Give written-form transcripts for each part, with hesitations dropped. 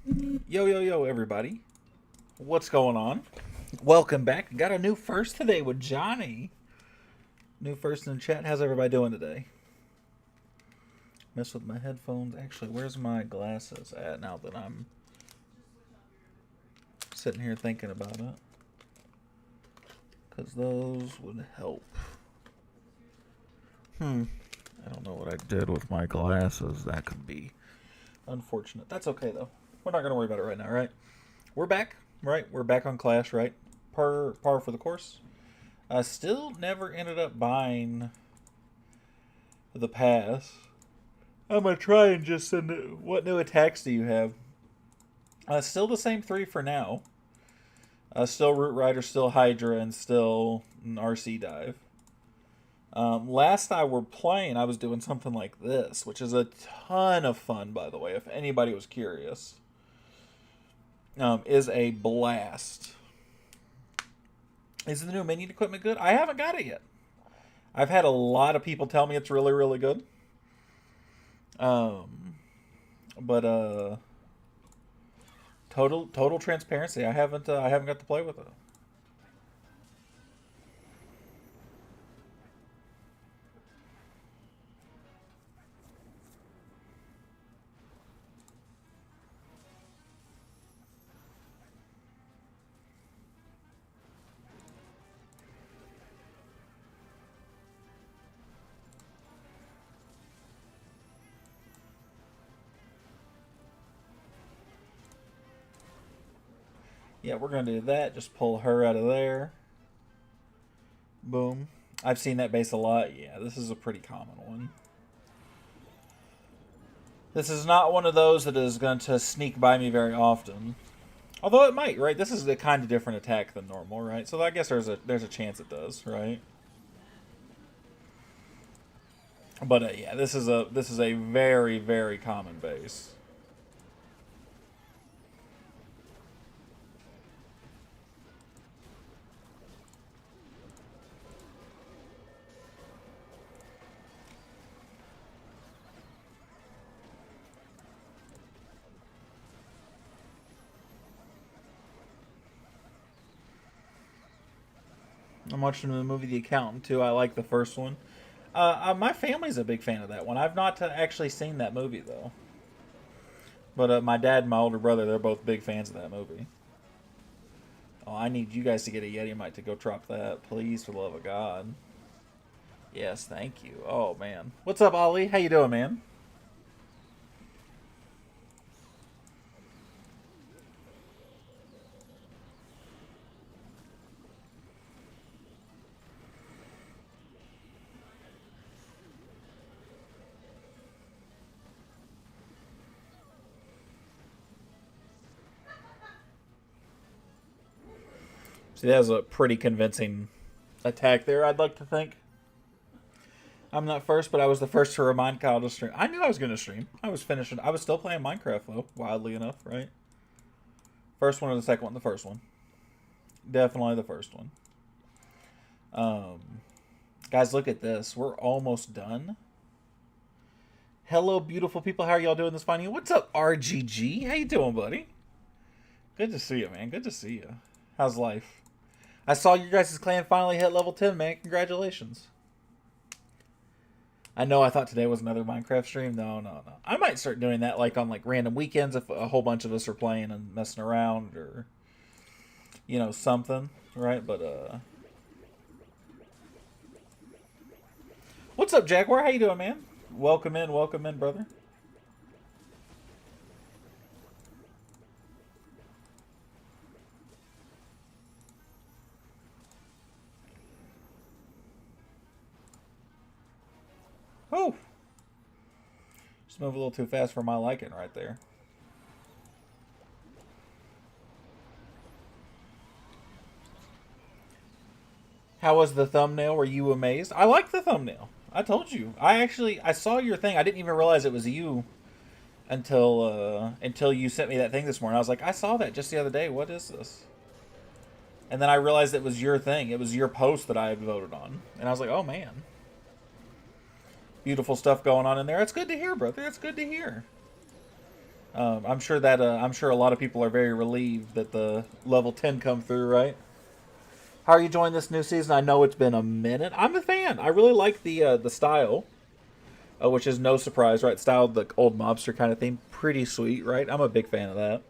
Yo, yo, yo, everybody. What's going on? Welcome back. Got a new first today with Johnny. New first in the chat. How's everybody doing today? Mess with my headphones. Actually, where's my glasses at now that I'm sitting here thinking about it? Because those would help. I don't know what I did with my glasses. That could be unfortunate. That's okay, though. We're not going to worry about it right now, right? We're back, right? We're back on Clash, right? Par for the course. Still never ended up buying the pass. I'm going to try and just send it. What new attacks do you have? Still the same three for now. Still Root Rider, still Hydra, and still an RC Dive. Last I were playing, I was doing something like this, which is a ton of fun, by the way, if anybody was curious. Is a blast. Is the new minion equipment good? I haven't got it yet. I've had a lot of people tell me it's really, really good. But total transparency. I haven't got to play with it. Yeah, we're going to do that. Just pull her out of there. Boom. I've seen that base a lot. Yeah, this is a pretty common one. This is not one of those that is going to sneak by me very often. Although it might, right? This is a kind of different attack than normal, right? So I guess there's a chance it does, right? But yeah, this is a very, very common base. I'm watching the movie The Accountant too. I like the first one. My family's a big fan of that one. I've not actually seen that movie though. But my dad and my older brother, they're both big fans of that movie. Oh, I need you guys to get a Yeti mic to go drop that, please, for the love of God. Yes, thank you. Oh man, what's up, Ollie? How you doing, man? See, that was a pretty convincing attack there, I'd like to think. I'm not first, but I was the first to remind Kyle to stream. I knew I was going to stream. I was finishing. I was still playing Minecraft, though, wildly enough, right? First one or the second one? The first one. Definitely the first one. Um, Guys, look at this. We're almost done. Hello, beautiful people. How are y'all doing this fine? What's up, RGG? How you doing, buddy? Good to see you, man. Good to see you. How's life? I saw your guys' clan finally hit level 10, man. Congratulations. I know I thought today was another Minecraft stream. No, no, no. I might start doing that like on like random weekends if a whole bunch of us are playing and messing around or something, right? But what's up, Jaguar? How you doing, man? Welcome in, brother. Oh, just move a little too fast for my liking right there. How was the thumbnail? Were you amazed? I like the thumbnail. I told you. I saw your thing. I didn't even realize it was you until you sent me that thing this morning. I was like, I saw that just the other day. What is this? And then I realized it was your thing. It was your post that I had voted on. And I was like, oh man. Beautiful stuff going on in there. It's good to hear, brother. It's good to hear. I'm sure a lot of people are very relieved that the level 10 come through, right? How are you enjoying this new season? I know it's been a minute. I'm a fan. I really like the style, which is no surprise, right? Style the old mobster kind of theme, pretty sweet, right? I'm a big fan of that.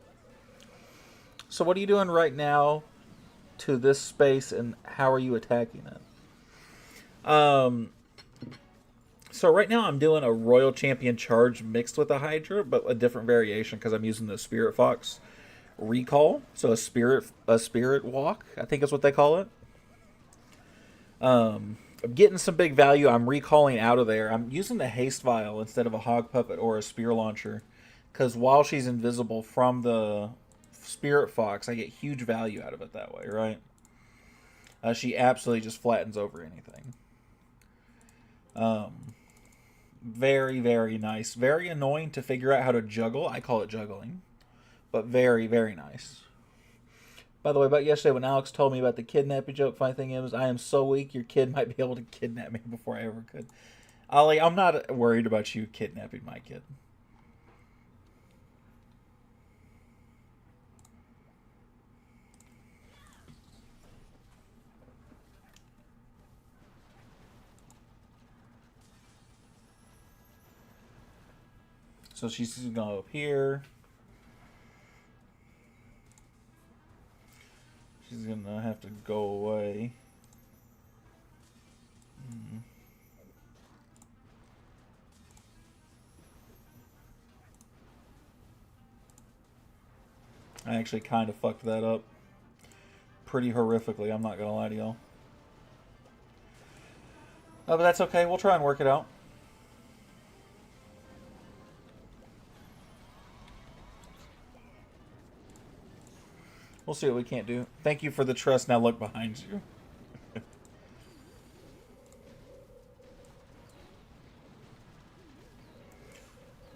So what are you doing right now to this space, and how are you attacking it? Um, so right now I'm doing a Royal Champion charge mixed with a Hydra, but a different variation because I'm using the Spirit Fox recall. So a spirit walk, I think is what they call it. I'm getting some big value. I'm recalling out of there. I'm using the haste vial instead of a hog puppet or a spear launcher, because while she's invisible from the Spirit Fox, I get huge value out of it that way, right? She absolutely just flattens over anything. Um, Very, very nice. Very annoying to figure out how to juggle. I call it juggling. But very, very nice. By the way, about yesterday when Alex told me about the kidnapping joke, funny thing is, I am so weak, your kid might be able to kidnap me before I ever could. Ollie, I'm not worried about you kidnapping my kid. So she's going to go up here. She's going to have to go away. I actually kind of fucked that up pretty horrifically, I'm not going to lie to y'all. But that's okay. We'll try and work it out. We'll see what we can't do. Thank you for the trust. Now look behind you.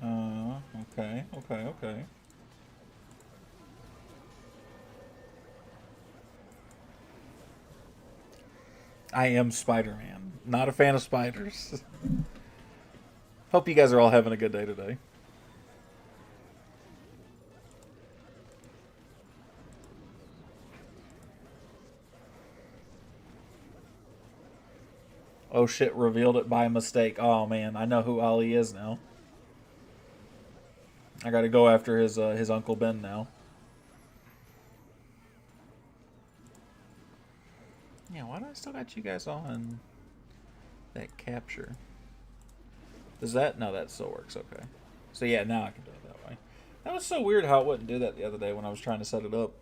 Okay, okay, okay. I am Spider-Man. Not a fan of spiders. Hope you guys are all having a good day today. Oh shit, revealed it by mistake. Oh man, I know who Ollie is now. I gotta go after his Uncle Ben now. Yeah, why do I still got you guys on that capture? Does that? No, that still works. Okay. So yeah, now I can do it that way. That was so weird how it wouldn't do that the other day when I was trying to set it up.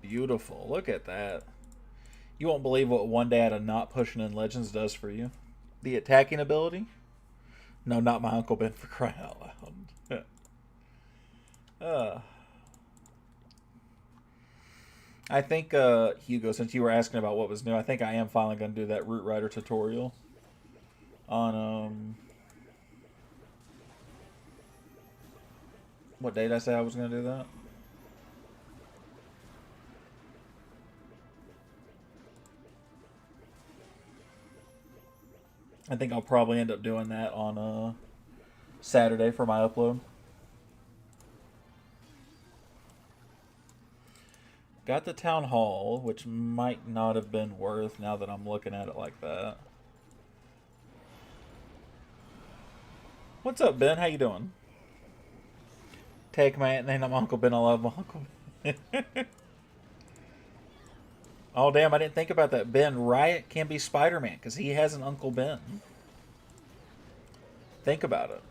Beautiful. Look at that. You won't believe what one day out of not pushing in Legends does for you. The attacking ability? No, not my Uncle Ben, for crying out loud. uh, I think, Hugo, since you were asking about what was new, I think I am finally going to do that Root Rider tutorial on, what day did I say I was going to do that? I think I'll probably end up doing that on, Saturday for my upload. Got the town hall, which might not have been worth now that I'm looking at it like that. What's up, Ben? How you doing? Take my name. I'm Uncle Ben. I love my Uncle Ben. Oh damn! I didn't think about that. Ben Riot can be Spider-Man because he has an Uncle Ben. Think about it.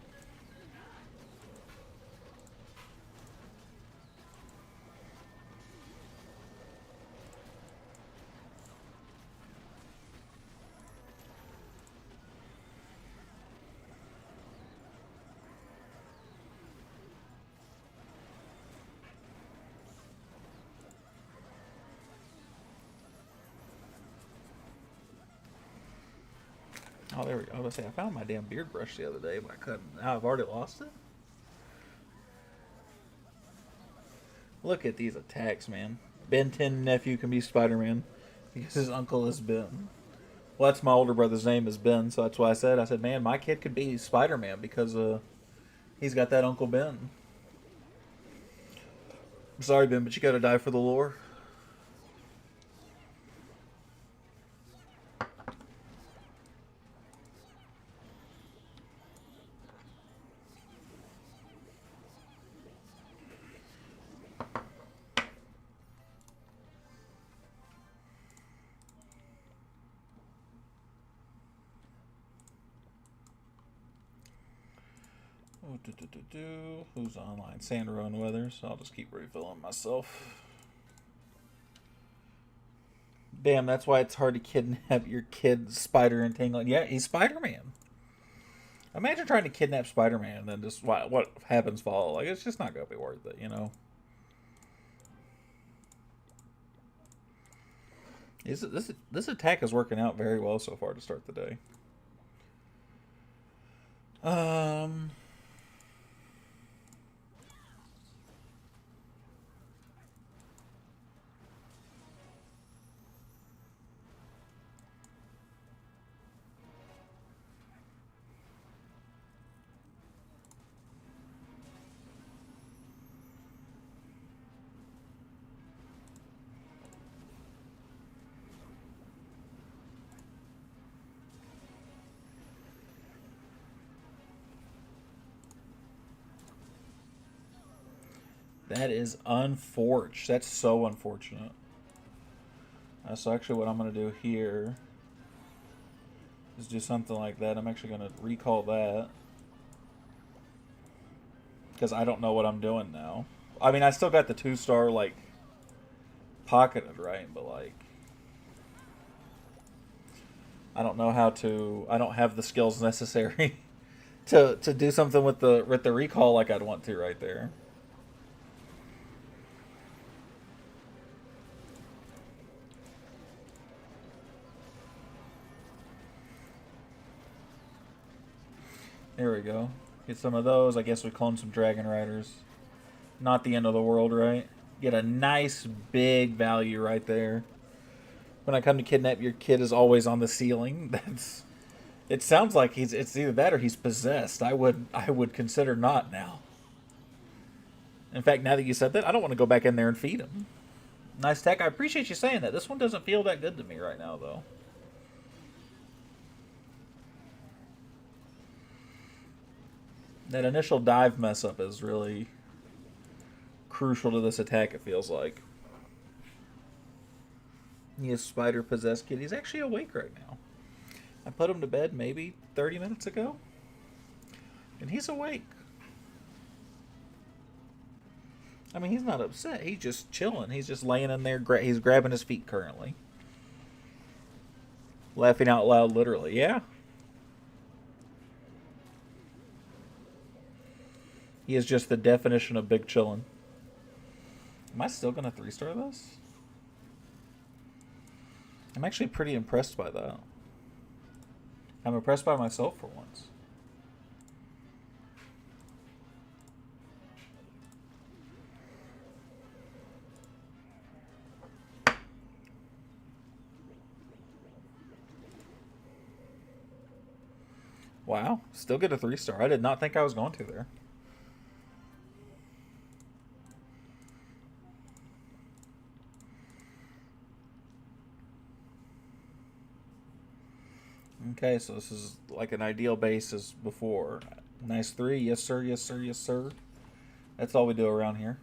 Oh, there we go. I was gonna say I found my damn beard brush the other day, but I couldn't. Now I've already lost it. Look at these attacks, man. Ben 10 nephew can be Spider-Man because his uncle is Ben. Well, that's my older brother's name is Ben, so that's why I said, man, my kid could be Spider-Man because He's got that Uncle Ben. I'm sorry, Ben, but you gotta die for the lore. Who's online? Sandra and Weathers. I'll just keep refilling myself. Damn, that's why it's hard to kidnap your kid, Spider Entangling. Yeah, he's Spider-Man. Imagine trying to kidnap Spider-Man and then just what happens follow. Like, it's just not going to be worth it, you know? This attack is working out very well so far to start the day. That is unfortunate. That's so unfortunate. So actually what I'm going to do here is do something like that. I'm actually going to recall that. Because I don't know what I'm doing now. I mean, I still got the 2-star, like, pocketed, right? But, like, I don't know how to... I don't have the skills necessary to do something with the recall like I'd want to right there. There we go. Get some of those. I guess we clone some Dragon Riders. Not the end of the world, right? Get a nice big value right there. When I come to kidnap your kid is always on the ceiling. That's. It sounds like it's either that or he's possessed. I would consider not now. In fact, now that you said that, I don't want to go back in there and feed him. Nice tech. I appreciate you saying that. This one doesn't feel that good to me right now, though. That initial dive mess up is really crucial to this attack, it feels like. He is spider possessed kid. He's actually awake right now. I put him to bed maybe 30 minutes ago. And he's awake. I mean, he's not upset. He's just chilling. He's just laying in there. He's grabbing his feet currently. Laughing out loud, literally. Yeah. He is just the definition of big chillin'. Am I still going to 3-star this? I'm actually pretty impressed by that. I'm impressed by myself for once. Wow, still get a 3-star. I did not think I was going to there. Okay, so this is like an ideal base as before. Nice 3. Yes, sir. Yes, sir. Yes, sir. That's all we do around here.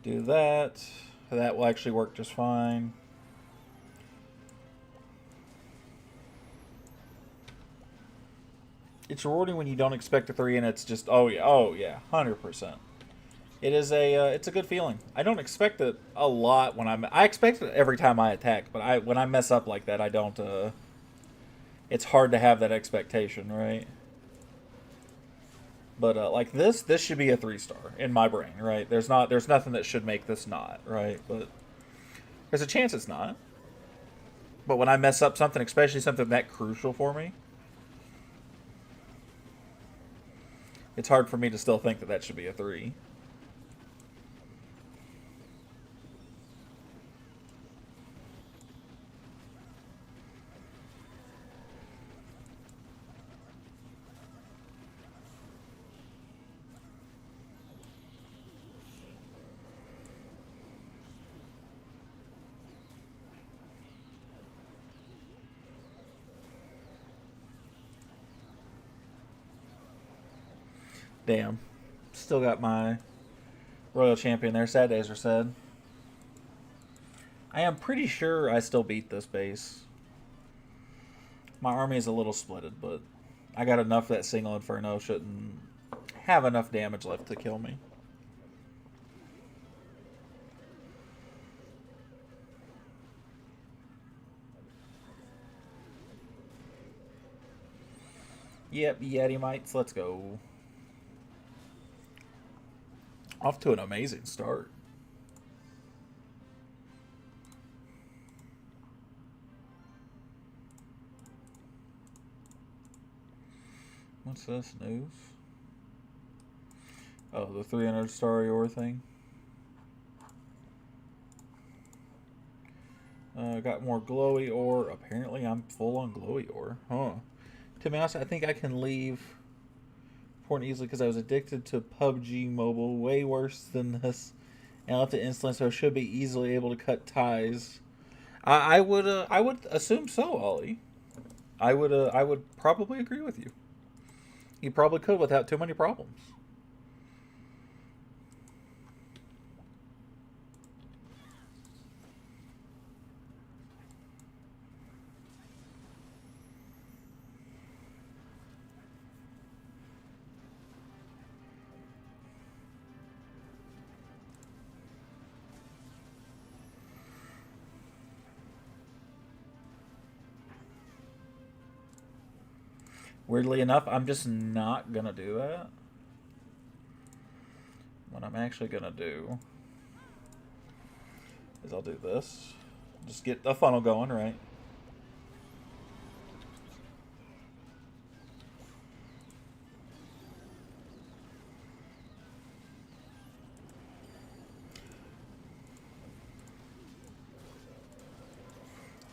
Do that. That will actually work just fine. It's rewarding when you don't expect a 3 and it's just, oh yeah, 100%. It is it's a good feeling. I don't expect it a lot when I expect it every time I attack, but when I mess up like that, I don't, it's hard to have that expectation, right? But like this should be a 3-star in my brain, right? There's nothing that should make this not, right? But there's a chance it's not. But when I mess up something, especially something that crucial for me, it's hard for me to still think that that should be a 3. Damn. Still got my Royal Champion there. Sad days are said. I am pretty sure I still beat this base. My army is a little splitted, but I got enough that single Inferno shouldn't have enough damage left to kill me. Yep, Yeti Mites, let's go. Off to an amazing start. What's this news? Oh, the 300-star ore thing. Got more glowy ore. Apparently, I'm full on glowy ore. Huh. To be honest, I think I can leave Port easily because I was addicted to PUBG Mobile. Way worse than this. And I left it instantly, so I should be easily able to cut ties. I would assume so, Ollie. I would probably agree with you. You probably could without too many problems. Weirdly enough, I'm just not going to do that. What I'm actually going to do is I'll do this. Just get the funnel going, right?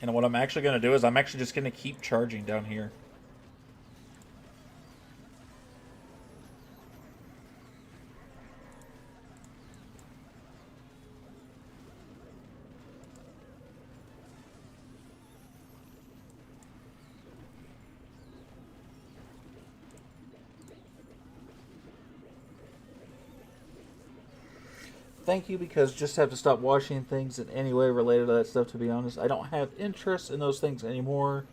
And what I'm actually going to do is I'm actually just going to keep charging down here. Thank you, because just have to stop watching things in any way related to that stuff, to be honest. I don't have interest in those things anymore.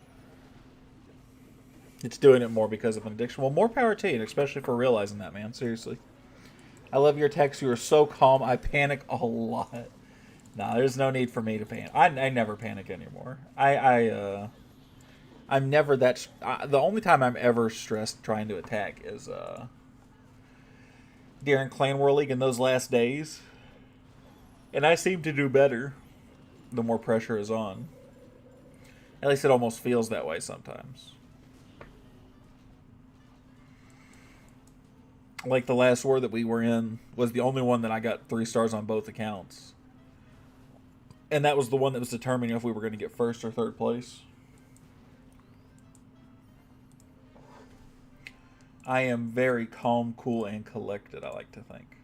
It's doing it more because of an addiction. Well, more power to you, especially for realizing that, man. Seriously. I love your text. You are so calm. I panic a lot. Nah, there's no need for me to panic. I never panic anymore. I'm never that... the only time I'm ever stressed trying to attack is during Clan War League in those last days. And I seem to do better the more pressure is on. At least it almost feels that way sometimes. Like the last war that we were in was the only one that I got 3 stars on both accounts. And that was the one that was determining if we were going to get first or third place. I am very calm, cool, and collected, I like to think.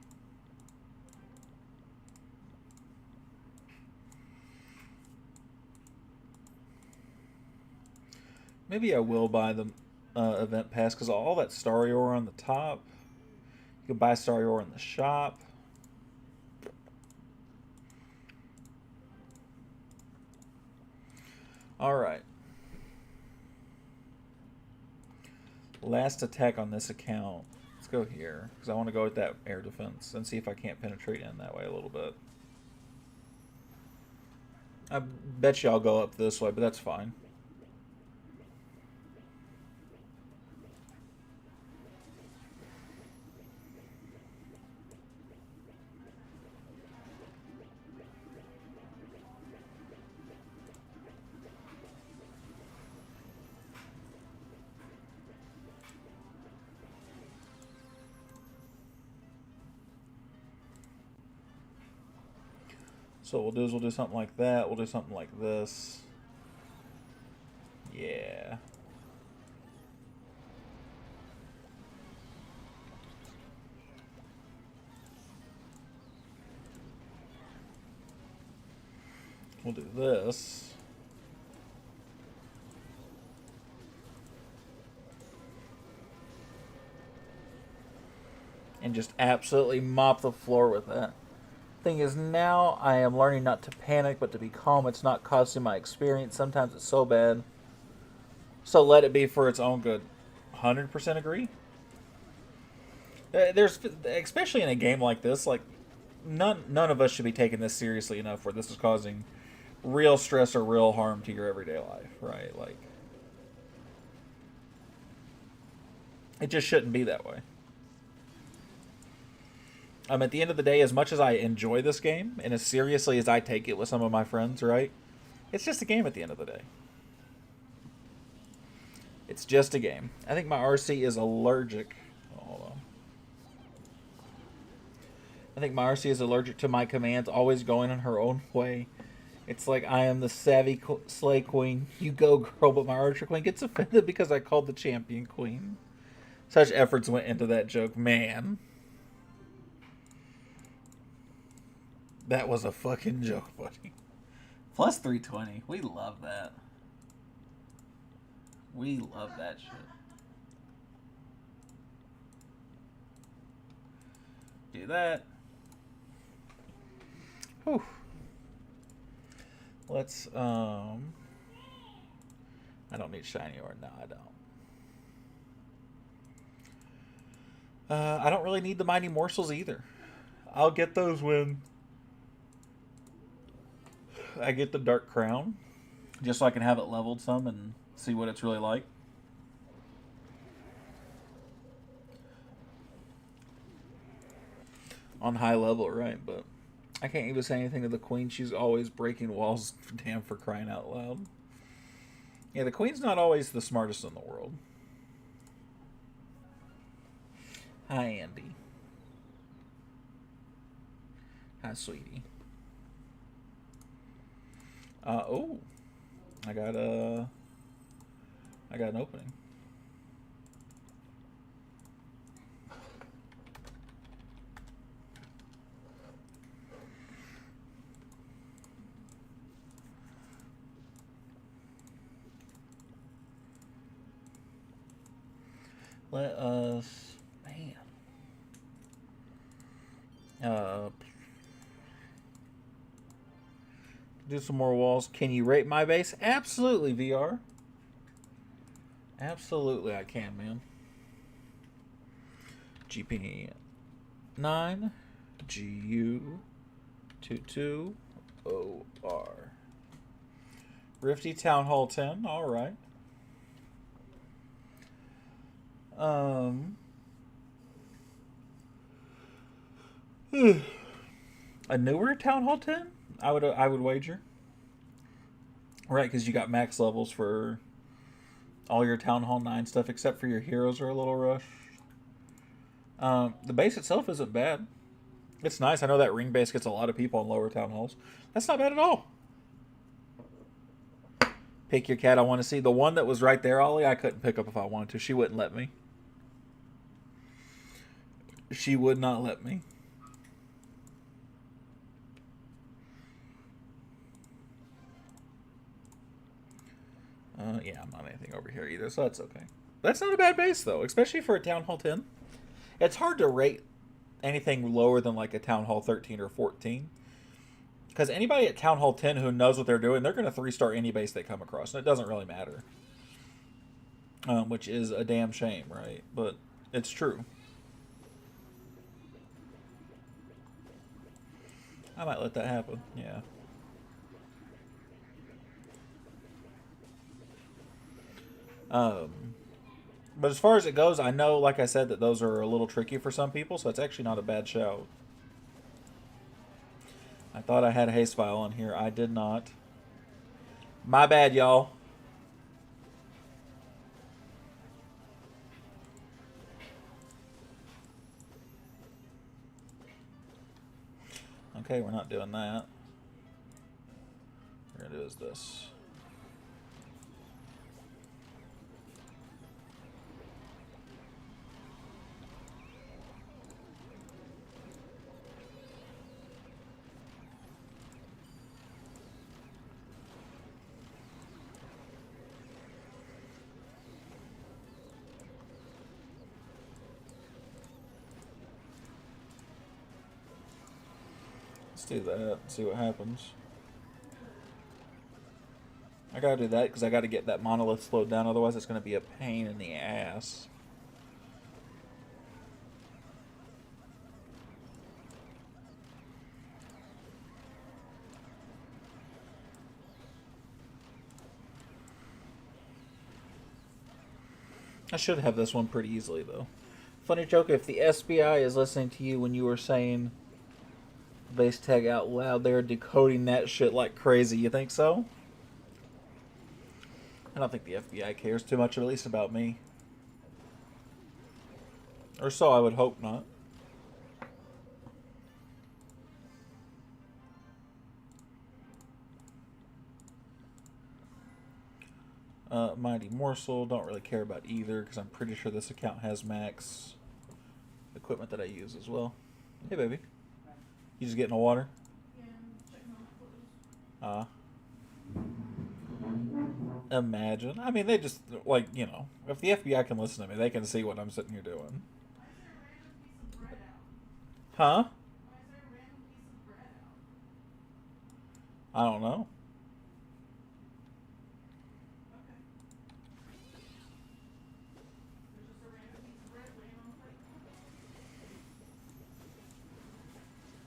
Maybe I will buy the event pass, because all that Starry Ore on the top. You can buy Starry Ore in the shop. Alright. Last attack on this account. Let's go here, because I want to go with that air defense and see if I can't penetrate in that way a little bit. I bet you I'll go up this way, but that's fine. So what we'll do is we'll do something like that. We'll do something like this. Yeah. We'll do this. And just absolutely mop the floor with that. Thing is, now I am learning not to panic, but to be calm. It's not costing my experience. Sometimes it's so bad. So let it be for its own good. 100% agree. There's, especially in a game like this, like none of us should be taking this seriously enough where this is causing real stress or real harm to your everyday life, right? Like, it just shouldn't be that way. At the end of the day, as much as I enjoy this game and as seriously as I take it with some of my friends, right? It's just a game at the end of the day. It's just a game. I think my RC is allergic. Hold on. I think my RC is allergic to my commands always going in her own way. It's like I am the savvy slay queen. You go, girl, but my archer queen gets offended because I called the champion queen. Such efforts went into that joke. Man. That was a fucking joke, buddy. Plus 320. We love that. We love that shit. Do that. Whew. Let's, I don't need shiny ore. No, I don't. I don't really need the mighty morsels either. I'll get those when I get the dark crown, just so I can have it leveled some and see what it's really like. On high level, right? But I can't even say anything to the queen. She's always breaking walls. Damn, for crying out loud. Yeah, the queen's not always the smartest in the world. Hi, Andy. Hi, sweetie. Oh, I got an opening. Let us, man. Do some more walls. Can you rate my base? Absolutely, VR. Absolutely, I can, man. GP 9 GU 22OR. Rifty Town Hall 10. All right. A newer Town Hall 10? I would wager. Right, because you got max levels for all your Town Hall 9 stuff, except for your heroes are a little rushed. The base itself isn't bad. It's nice. I know that ring base gets a lot of people in lower Town Halls. That's not bad at all. Pick your cat I want to see. The one that was right there, Ollie, I couldn't pick up if I wanted to. She wouldn't let me. She would not let me. Yeah, I'm not anything over here either, so that's okay. That's not a bad base, though, especially for a Town Hall 10. It's hard to rate anything lower than like a Town Hall 13 or 14. Because anybody at Town Hall 10 who knows what they're doing, they're going to 3-star any base they come across, and it doesn't really matter. Which is a damn shame, right? But it's true. I might let that happen, yeah. But as far as it goes, I know, like I said, that those are a little tricky for some people, so it's actually not a bad show. I thought I had a haste file on here. I did not. My bad, y'all. Okay, we're not doing that. gonna do is this. Let's do that, see what happens. I gotta do that because I gotta get that monolith slowed down, otherwise it's gonna be a pain in the ass. I should have this one pretty easily, though. Funny joke, if the SBI is listening to you when you were saying base tag out loud, they're decoding that shit like crazy. You think so? I don't think the FBI cares too much, at least about me. Or so I would hope not. Mighty Morsel, don't really care about either because I'm pretty sure this account has max equipment that I use as well. Hey, baby. You just getting the water? Yeah, I'm checking on clothes. Imagine. I mean, they just, like, you know, if the FBI can listen to me, they can see what I'm sitting here doing. Why is there a random piece of bread out? Huh? Why is there a random piece of bread out? I don't know. Okay. There's just a random piece of bread laying on the plate.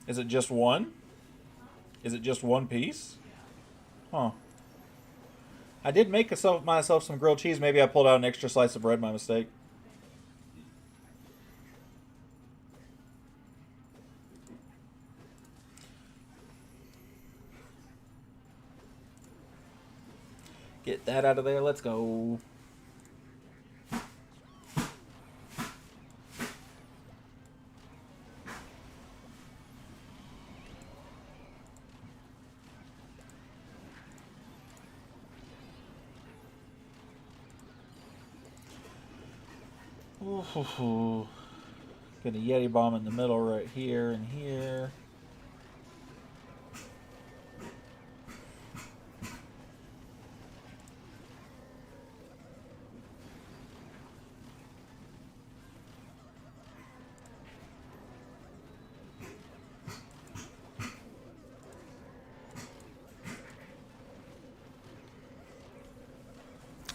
Is it just one? Huh? Is it just one piece? Yeah. Huh. I did make myself some grilled cheese. Maybe I pulled out an extra slice of bread, my mistake. Get that out of there. Let's go. Ooh. Get a Yeti bomb in the middle right here and here.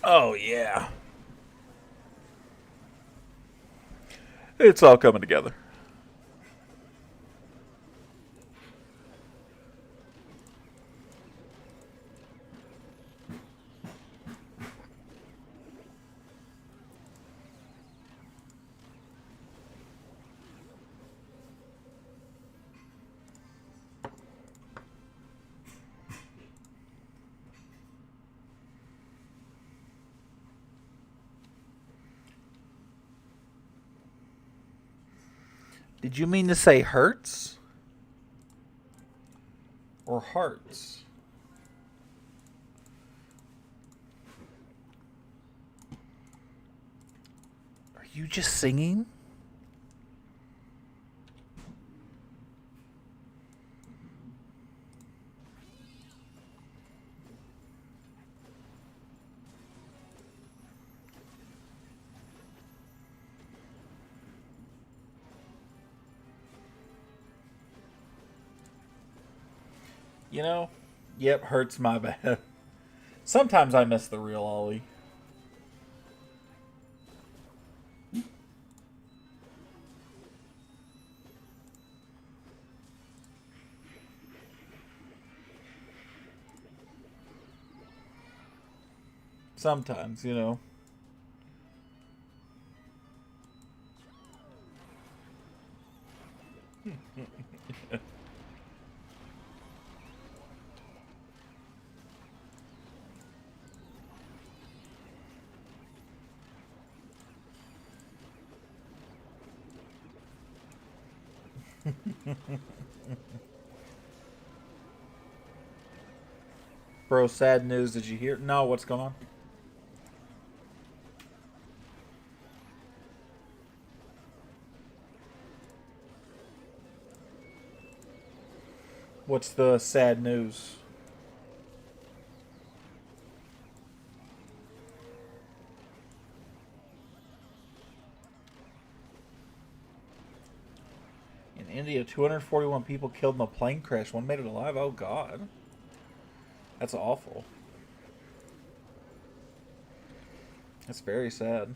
Oh, yeah. It's all coming together. Did you mean to say hurts? Or hearts? Are you just singing? You know, yep, hurts my bad. Sometimes I miss the real Ollie. Sometimes, you know. Bro, sad news. Did you hear? No, what's going on? What's the sad news? In India, 241 people killed in a plane crash. One made it alive. Oh, God. That's awful. That's very sad.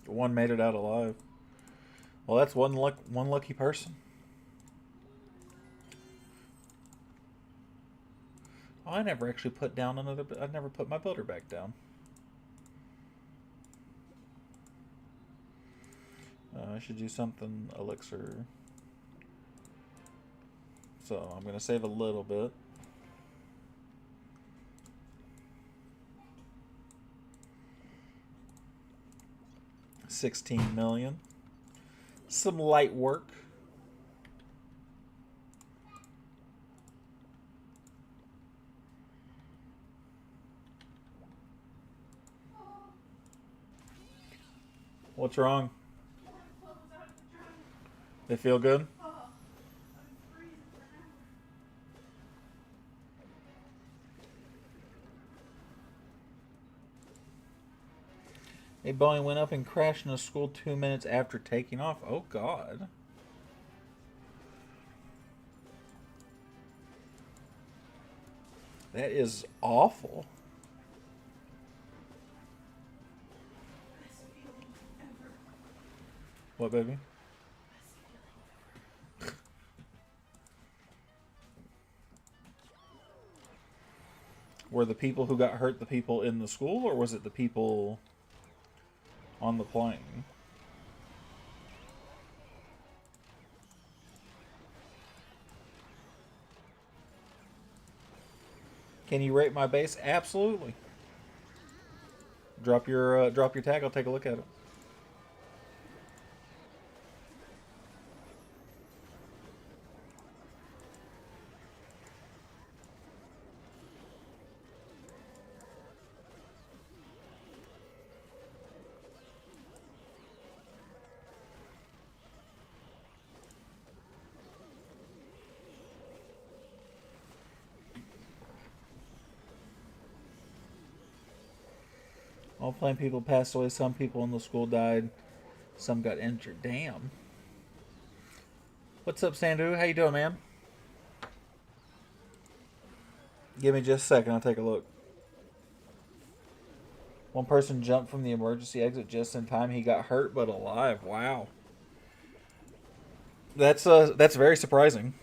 One made it out alive. Well, that's one lucky person. Oh, I never actually put down another. I never put my builder back down. I should do something elixir. So I'm gonna save a little bit. $16 million. Some light work. What's wrong? They feel good? A Boeing went up and crashed in a school 2 minutes after taking off. Oh, God. That is awful. What, baby? Were the people who got hurt the people in the school, or was it the people on the plane? Can you rate my base? Absolutely. Drop your tag. I'll take a look at it. All plane people passed away. Some people in the school died. Some got injured. Damn. What's up, Sandu? How you doing, man? Give me just a second. I'll take a look. One person jumped from the emergency exit just in time. He got hurt but alive. Wow. That's very surprising.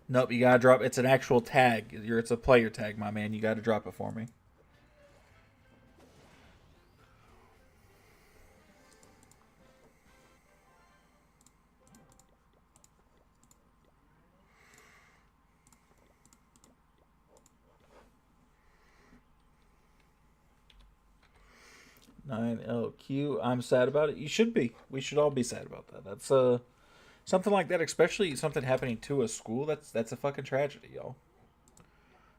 Nope, you gotta drop. It's an actual tag. It's a player tag, my man. You gotta drop it for me. Nine LQ. I'm sad about it. You should be. We should all be sad about that. That's something like that, especially something happening to a school. That's a fucking tragedy, y'all.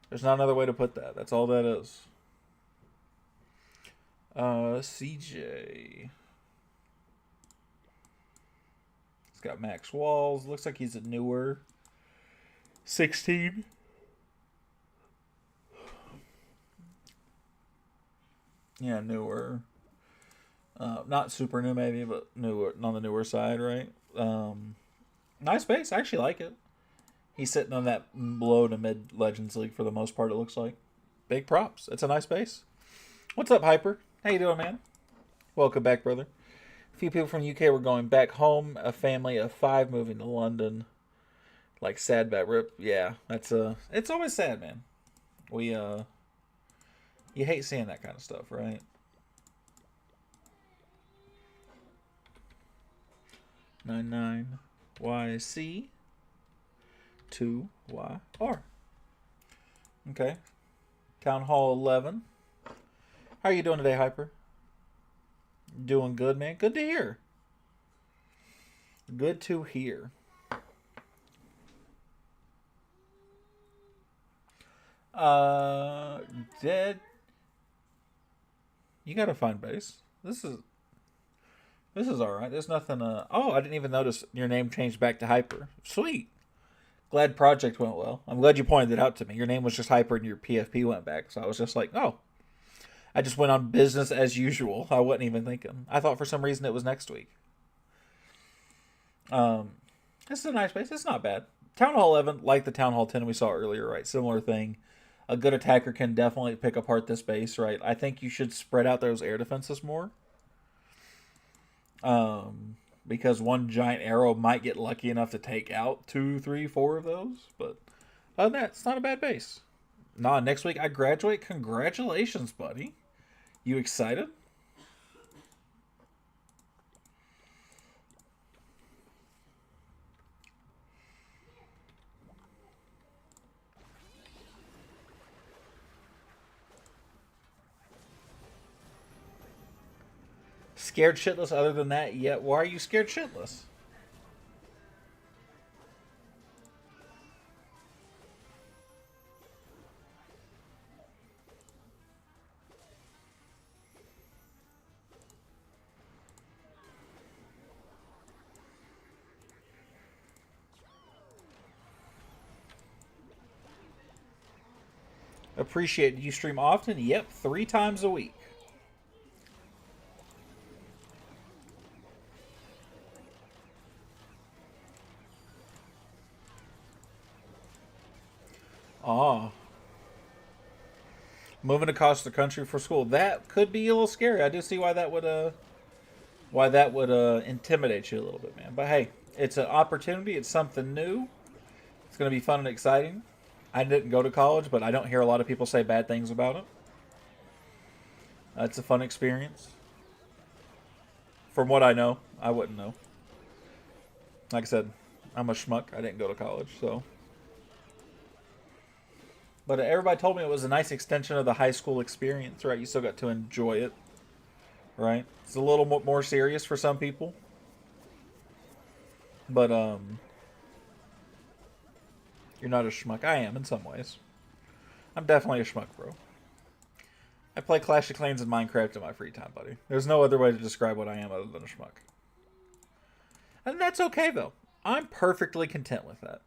There's not another way to put that. That's all that is. CJ. He's got max walls. Looks like he's a newer 16. Yeah, newer. Not super new, maybe, but newer on the newer side, right? Nice base. I actually like it. He's sitting on that low to mid Legends League for the most part. It looks like big props. It's a nice base. What's up, Hyper? How you doing, man? Welcome back, brother. A few people from UK were going back home. A family of 5 moving to London. Like sad bat rip. Yeah, that's it's always sad, man. We you hate seeing that kind of stuff, right? 99 YC. 2YR. Okay. Town Hall 11. How are you doing today, Hyper? Doing good, man. Good to hear. Good to hear. Uh, Dead. You gotta find base. This is all right. There's nothing. Oh, I didn't even notice your name changed back to Hyper. Sweet. Glad project went well. I'm glad you pointed it out to me. Your name was just Hyper and your PFP went back. So I was just like, oh. I just went on business as usual. I wasn't even thinking. I thought for some reason it was next week. This is a nice base. It's not bad. Town Hall 11, like the Town Hall 10 we saw earlier, right? Similar thing. A good attacker can definitely pick apart this base, right? I think you should spread out those air defenses more. Because one giant arrow might get lucky enough to take out 2, 3, 4 of those. But other than that, it's not a bad base. Nah, next week I graduate. Congratulations, buddy. You excited? Scared shitless other than that yet? Why are you scared shitless? Appreciate it. You stream often? Yep, 3 times a week. Ah, moving across the country for school. That could be a little scary. I do see why that would intimidate you a little bit, man. But hey, it's an opportunity. It's something new. It's going to be fun and exciting. I didn't go to college, but I don't hear a lot of people say bad things about it. It's a fun experience. From what I know, I wouldn't know. Like I said, I'm a schmuck. I didn't go to college, so. But everybody told me it was a nice extension of the high school experience, right? You still got to enjoy it, right? It's a little more serious for some people, but you're not a schmuck. I am in some ways. I'm definitely a schmuck, bro. I play Clash of Clans and Minecraft in my free time, buddy. There's no other way to describe what I am other than a schmuck. And that's okay, though. I'm perfectly content with that.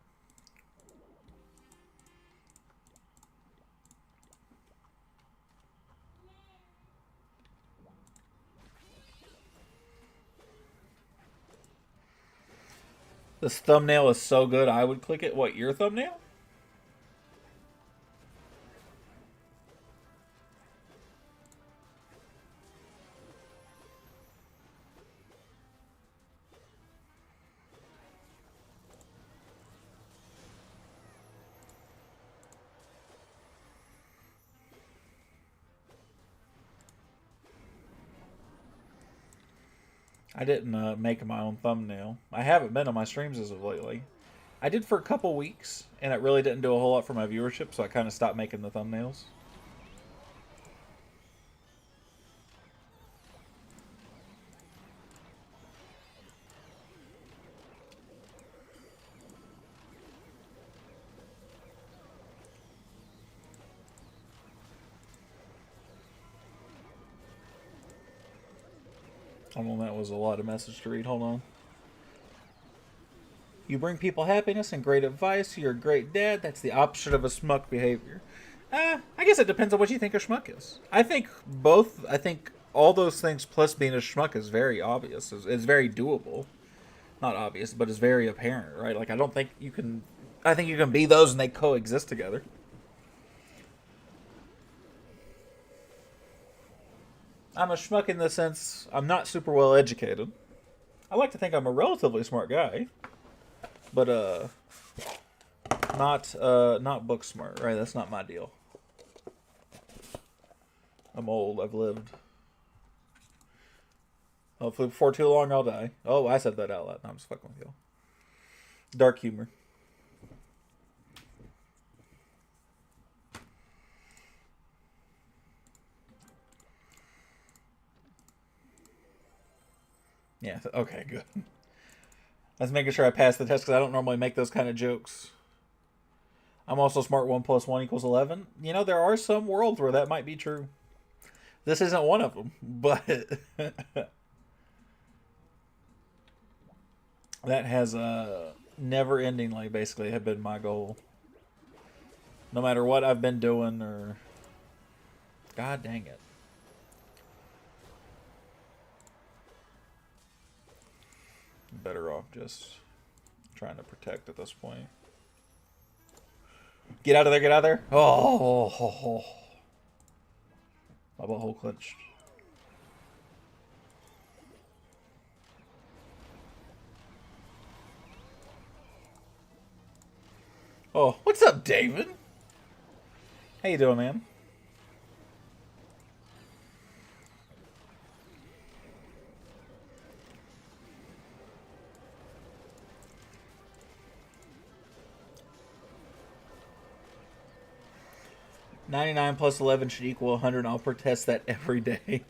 This thumbnail is so good, I would click it. What, your thumbnail? I didn't make my own thumbnail. I haven't been on my streams as of lately. I did for a couple weeks, and it really didn't do a whole lot for my viewership, so I kind of stopped making the thumbnails. Hold on, that was a lot of message to read. Hold on. You bring people happiness and great advice. You're a great dad. That's the opposite of a schmuck behavior. I guess it depends on what you think a schmuck is. I think both. I think all those things plus being a schmuck is very obvious. It's very doable. Not obvious, but it's very apparent, right? Like I don't think you can. I think you can be those and they coexist together. I'm a schmuck in the sense I'm not super well educated. I like to think I'm a relatively smart guy, but not book smart, right? That's not my deal. I'm old. I've lived. Hopefully, before too long, I'll die. Oh, I said that out loud. No, I'm just fucking with you. Dark humor. Yeah, okay, good. I was making sure I passed the test because I don't normally make those kind of jokes. I'm also smart. 1 plus 1 equals 11. You know, there are some worlds where that might be true. This isn't one of them, but that has never endingly basically have been my goal. No matter what I've been doing or. God dang it. Better off just trying to protect at this point. Get out of there, get out of there. Oh. My butthole clenched. Oh, what's up, David? How you doing, man? $99 plus 11 should equal 100. I'll protest that every day.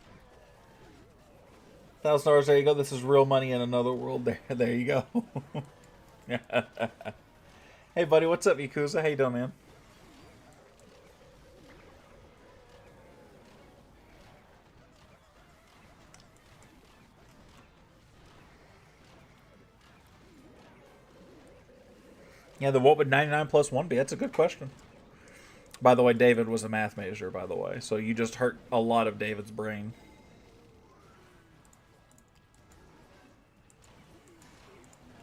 $1,000. There you go. This is real money in another world. There you go. Hey, buddy. What's up, Yakuza? How you doing, man? Yeah, then what would 99 plus 1 be? That's a good question. By the way, David was a math major, by the way. So you just hurt a lot of David's brain.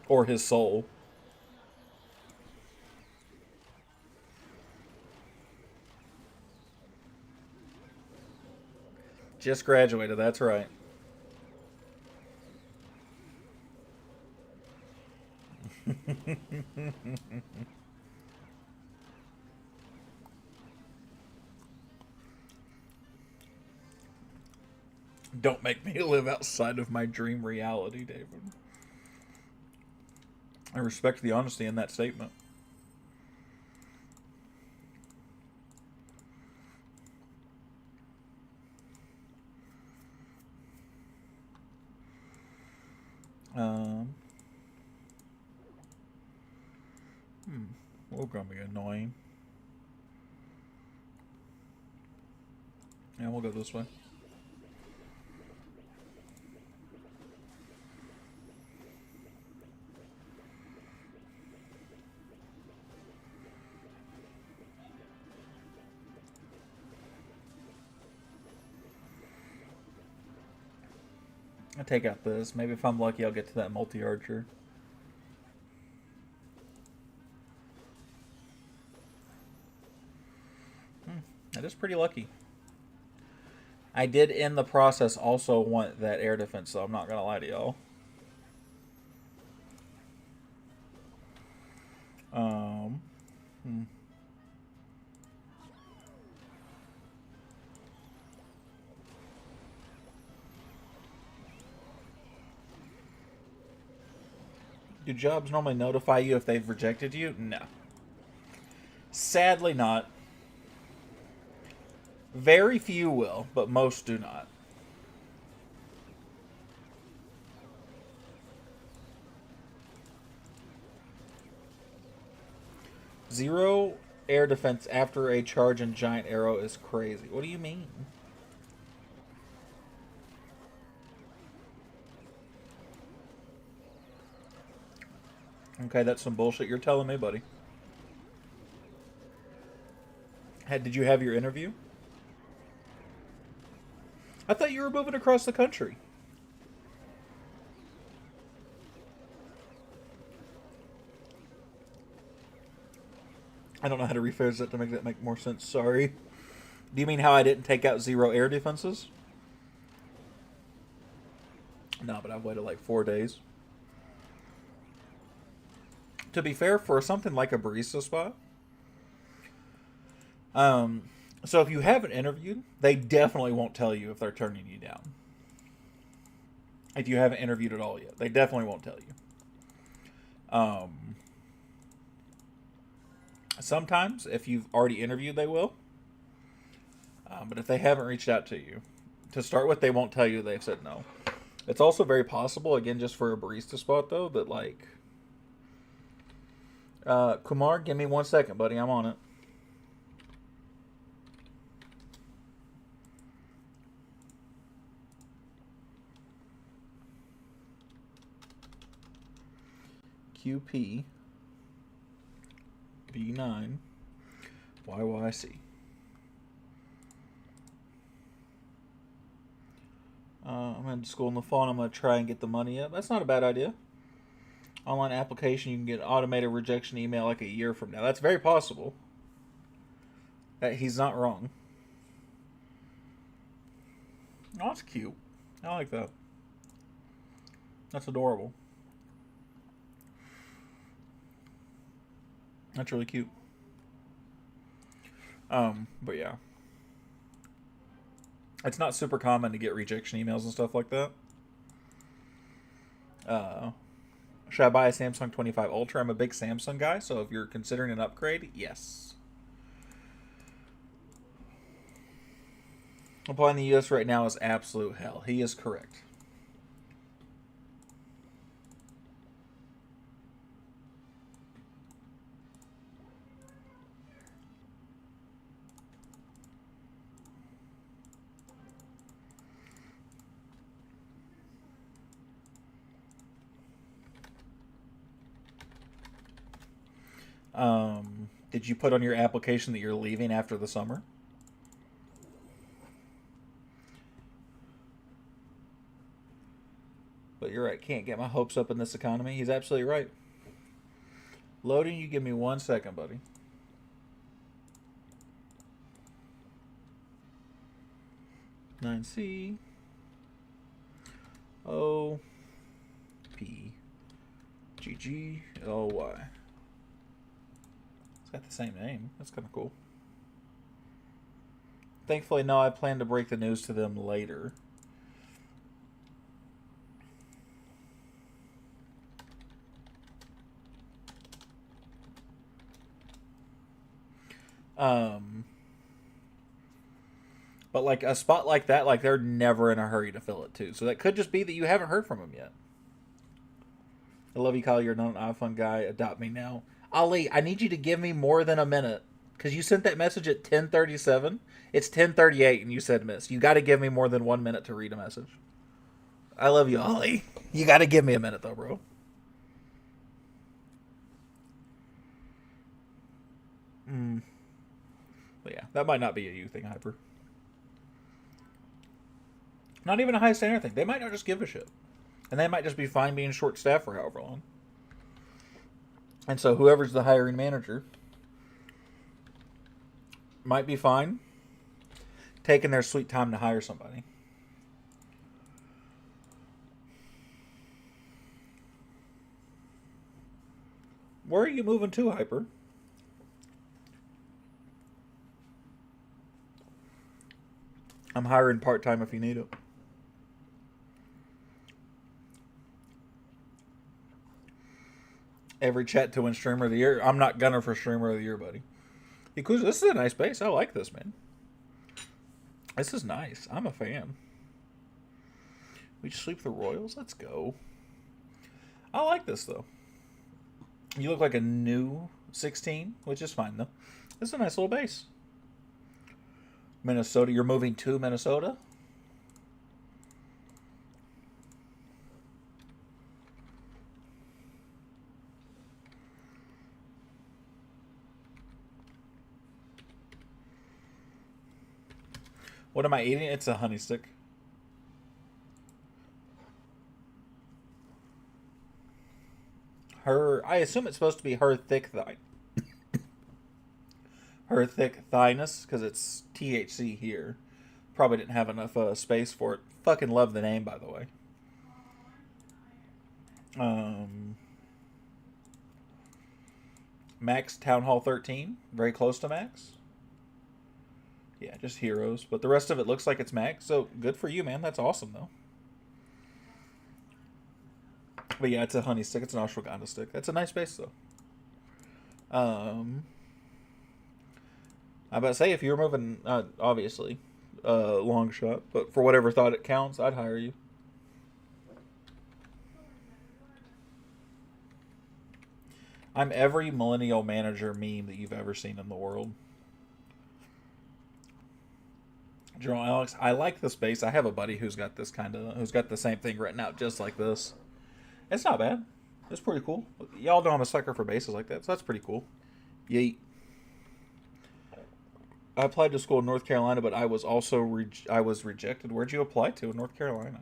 Or his soul. Just graduated, that's right. Don't make me live outside of my dream reality, David. I respect the honesty in that statement. Um, We're gonna be annoying. Yeah, we'll go this way. I'll take out this. Maybe if I'm lucky, I'll get to that multi-archer. That is pretty lucky. I did in the process also want that air defense, so I'm not gonna lie to y'all. Um, hmm. Do jobs normally notify you if they've rejected you? No. Sadly not. Very few will, but most do not. Zero air defense after a charge and giant arrow is crazy. What do you mean? Okay, that's some bullshit you're telling me, buddy. Did you have your interview? I thought you were moving across the country. I don't know how to rephrase that to make that make more sense. Sorry. Do you mean how I didn't take out zero air defenses? No, but I've waited like 4 days. To be fair, for something like a barista spot, so if you haven't interviewed, they definitely won't tell you if they're turning you down. If you haven't interviewed at all yet, they definitely won't tell you. Sometimes, if you've already interviewed, they will. But if they haven't reached out to you, to start with, they won't tell you they've said no. It's also very possible, again, just for a barista spot, though, that, like... Kumar, give me 1 second, buddy. I'm on it. QP B9 YYC. I'm in school on the phone. I'm going to try and get the money up. That's not a bad idea. Online application, you can get automated rejection email like a year from now. That's very possible. He's not wrong. Oh, that's cute. I like that. That's adorable. That's really cute. But yeah. It's not super common to get rejection emails and stuff like that. Should I buy a Samsung 25 Ultra? I'm a big Samsung guy, so if you're considering an upgrade, yes. Applying the US right now is absolute hell. He is correct. Did you put on your application that you're leaving after the summer? But you're right, can't get my hopes up in this economy. He's absolutely right. Loading, you give me 1 second, buddy. Nine C O P G G L Y. It's got the same name. That's kind of cool. Thankfully, no, I plan to break the news to them later. But like a spot like that, like they're never in a hurry to fill it too. So that could just be that you haven't heard from them yet. I love you, Kyle. You're not an iPhone guy. Adopt me now. Ali, I need you to give me more than a minute. Because you sent that message at 10:37. It's 10:38 and you said miss. You got to give me more than 1 minute to read a message. I love you, Ali. You got to give me a minute though, bro. But yeah, that might not be a you thing, Hyper. Not even a high standard thing. They might not just give a shit. And they might just be fine being short staffed for however long. And so whoever's the hiring manager might be fine taking their sweet time to hire somebody. Where are you moving to, Hyper? I'm hiring part-time if you need it. Every chat to win Streamer of the Year. I'm not gunner for Streamer of the Year, buddy. Because this is a nice base. I like this, man. This is nice. I'm a fan. We just sweep the Royals? Let's go. I like this, though. You look like a new 16, which is fine, though. This is a nice little base. Minnesota. You're moving to Minnesota? What am I eating? It's a honey stick. I assume it's supposed to be her thick thigh. Her thick thighness, because it's THC here. Probably didn't have enough space for it. Fucking love the name, by the way. Max Town Hall 13. Very close to Max. Yeah, just heroes. But the rest of it looks like it's Max. So good for you, man. That's awesome, though. But yeah, it's a honey stick. It's an ashwagandha stick. That's a nice base, though. I about to say, if you were moving, obviously, long shot. But for whatever thought it counts, I'd hire you. I'm every millennial manager meme that you've ever seen in the world. General Alex, I like this base. I have a buddy who's got the same thing written out just like this. It's not bad. It's pretty cool. Y'all know I'm a sucker for bases like that, so that's pretty cool. Yeet. I applied to school in North Carolina, but I was also I was rejected. Where'd you apply to in North Carolina?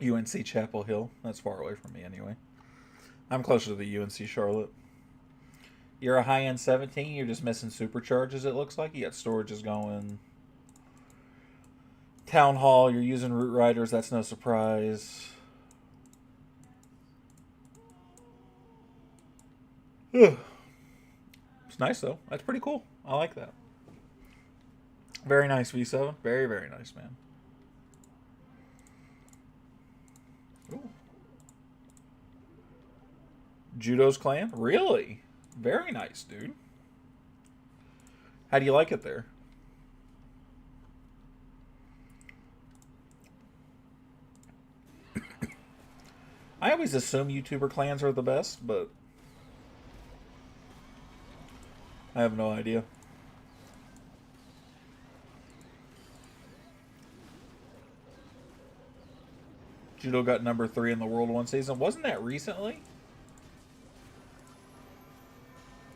UNC Chapel Hill. That's far away from me anyway. I'm closer to the UNC Charlotte. You're a high end 17. You're just missing supercharges, it looks like. You got storages going. Town Hall. You're using Root Riders. That's no surprise. It's nice, though. That's pretty cool. I like that. Very nice, V7. Very, very nice, man. Ooh. Judo's clan? Really? Very nice, dude. How do you like it there? I always assume YouTuber clans are the best, but I have no idea. Judo got number 3 in the World 1 season. Wasn't that recently?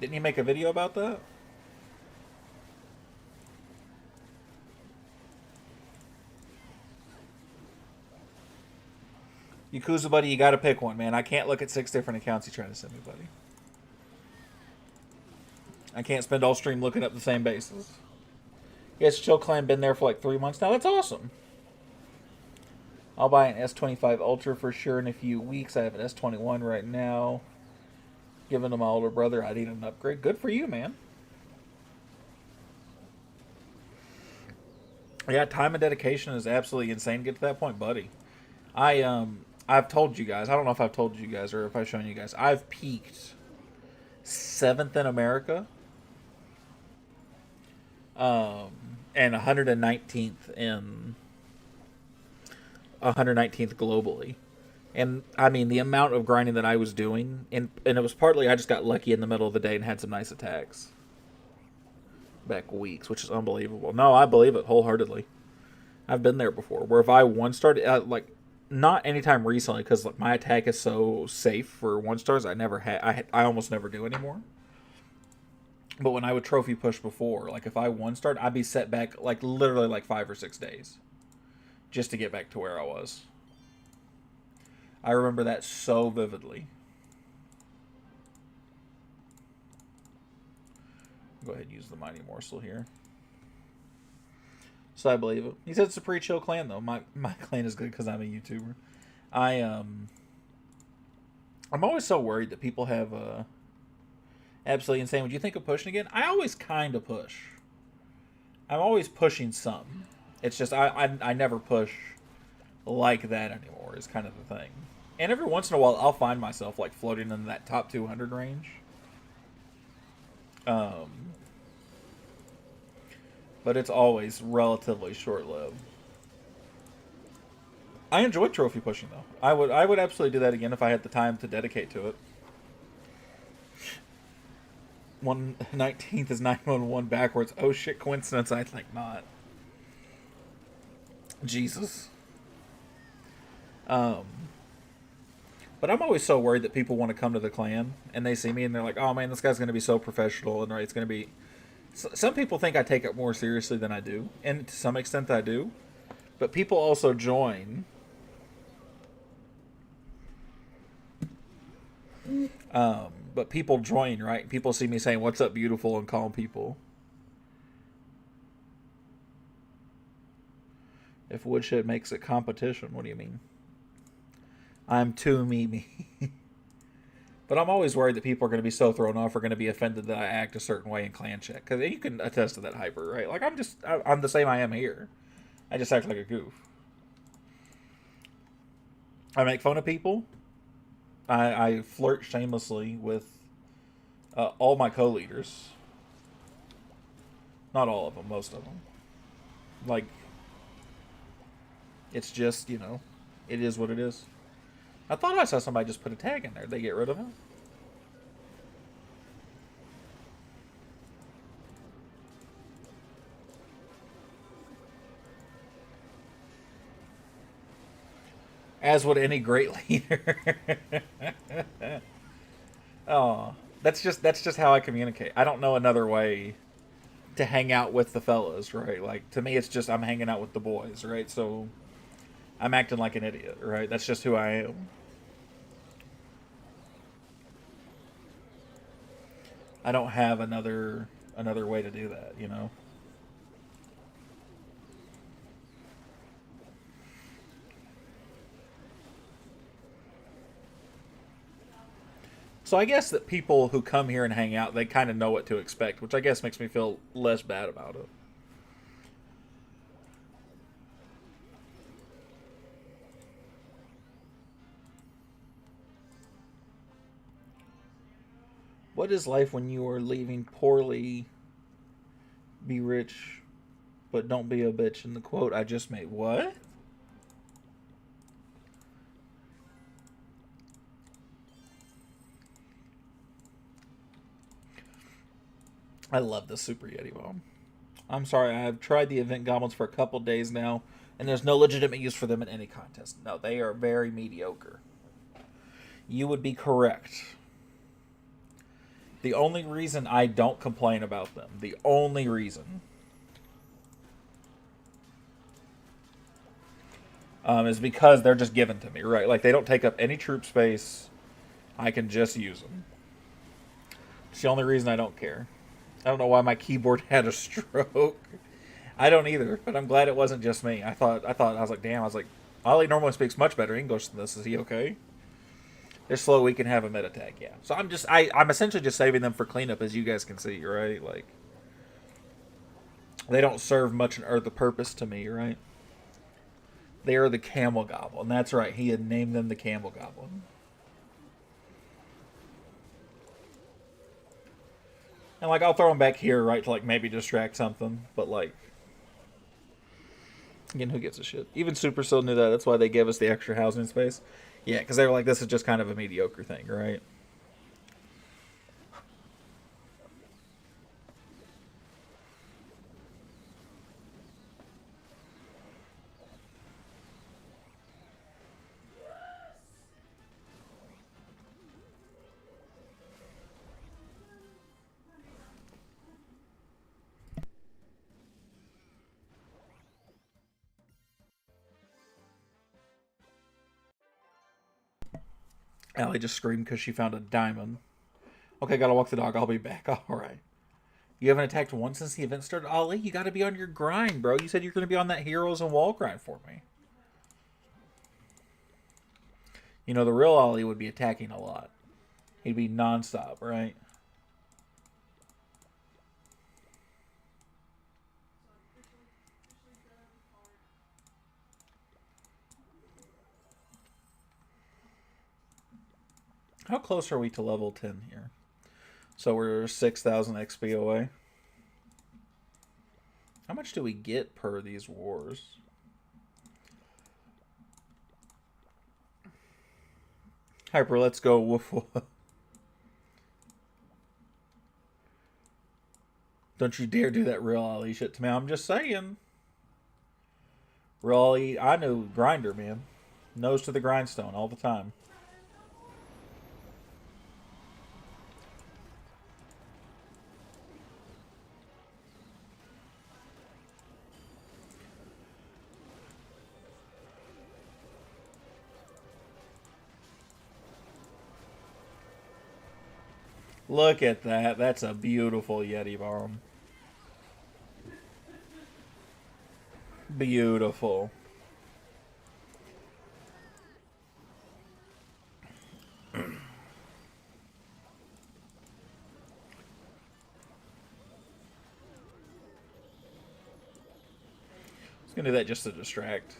Didn't you make a video about that? Yakuza buddy, you gotta pick one, man. I can't look at 6 different accounts you're trying to send me, buddy. I can't spend all stream looking up the same bases. Yes, Chill Clan been there for like 3 months now. That's awesome. I'll buy an S25 Ultra for sure in a few weeks. I have an S21 right now. Given to my older brother, I need an upgrade. Good for you, man. Yeah, time and dedication is absolutely insane to get to that point, buddy. I've told you guys. I don't know if I've told you guys or if I've shown you guys. I've peaked 7th in America, and 119th globally. And I mean, the amount of grinding that I was doing, and it was partly I just got lucky in the middle of the day and had some nice attacks back weeks, which is unbelievable. No, I believe it wholeheartedly. I've been there before, where if I one started like not anytime recently because like, my attack is so safe for 1-stars. I almost never do anymore. But when I would trophy push before, like if I 1-starred, I'd be set back like literally like 5 or 6 days just to get back to where I was. I remember that so vividly. Go ahead and use the Mighty Morsel here. So I believe it. He said it's a pretty chill clan, though. My clan is good because I'm a YouTuber. I'm always so worried that people have absolutely insane. Would you think of pushing again? I always kind of push. I'm always pushing some. It's just I never push like that anymore. Is kind of the thing. And every once in a while, I'll find myself like floating in that top 200 range. But it's always relatively short-lived. I enjoy trophy pushing though. I would absolutely do that again if I had the time to dedicate to it. 119th is 911 backwards. Oh shit, coincidence? I think not. Jesus. But I'm always so worried that people want to come to the clan and they see me and they're like, "Oh man, this guy's going to be so professional and right, it's going to be." Some people think I take it more seriously than I do, and to some extent I do. But people also join. But people join, right? People see me saying, "What's up, beautiful," and calling people. If woodshed makes it competition, what do you mean? I'm too me. But I'm always worried that people are going to be so thrown off or going to be offended that I act a certain way in clan check. Because you can attest to that hyper, right? Like, I'm the same I am here. I just act like a goof. I make fun of people. I flirt shamelessly with all my co-leaders. Not all of them, most of them. Like, it's just, it is what it is. I thought I saw somebody just put a tag in there. Did they get rid of it? As would any great leader. Oh, that's just how I communicate. I don't know another way to hang out with the fellas, right? Like to me, it's just I'm hanging out with the boys, right? So I'm acting like an idiot, right? That's just who I am. I don't have another way to do that. So I guess that people who come here and hang out, they kind of know what to expect, which I guess makes me feel less bad about it. What is life when you are leaving poorly? Be rich, but don't be a bitch. In the quote I just made, what? I love the Super Yeti bomb. I'm sorry, I've tried the event goblins for a couple days now, and there's no legitimate use for them in any contest. No, they are very mediocre. You would be correct. The only reason I don't complain about them, the only reason, is because they're just given to me, right? Like, they don't take up any troop space. I can just use them. It's the only reason I don't care. I don't know why my keyboard had a stroke. I don't either, but I'm glad it wasn't just me. I was like, damn. I was like, Ollie normally speaks much better English than this. Is he okay? They're slow. We can have a mid attack. Yeah. So I'm essentially just saving them for cleanup, as you guys can see, right? Like they don't serve much or the purpose to me, right? They are the Camel Goblin. That's right. He had named them the Camel Goblin. And like I'll throw them back here, right, to like maybe distract something. But like again, who gives a shit? Even Supercell knew that. That's why they gave us the extra housing space. Yeah, because they were like, this is just kind of a mediocre thing, right? Allie just screamed because she found a diamond. Okay, gotta walk the dog. I'll be back. All right. You haven't attacked once since the event started? Ollie, you gotta be on your grind, bro. You said you're gonna be on that heroes and wall grind for me. The real Ollie would be attacking a lot. He'd be nonstop, right? How close are we to level 10 here? So we're 6,000 XP away. How much do we get per these wars? Hyper, let's go. Woof woof. Don't you dare do that real Ollie shit to me. I'm just saying. Real Ollie, I know grinder, man. Nose to the grindstone all the time. Look at that. That's a beautiful Yeti bomb. Beautiful. It's gonna do that just to distract.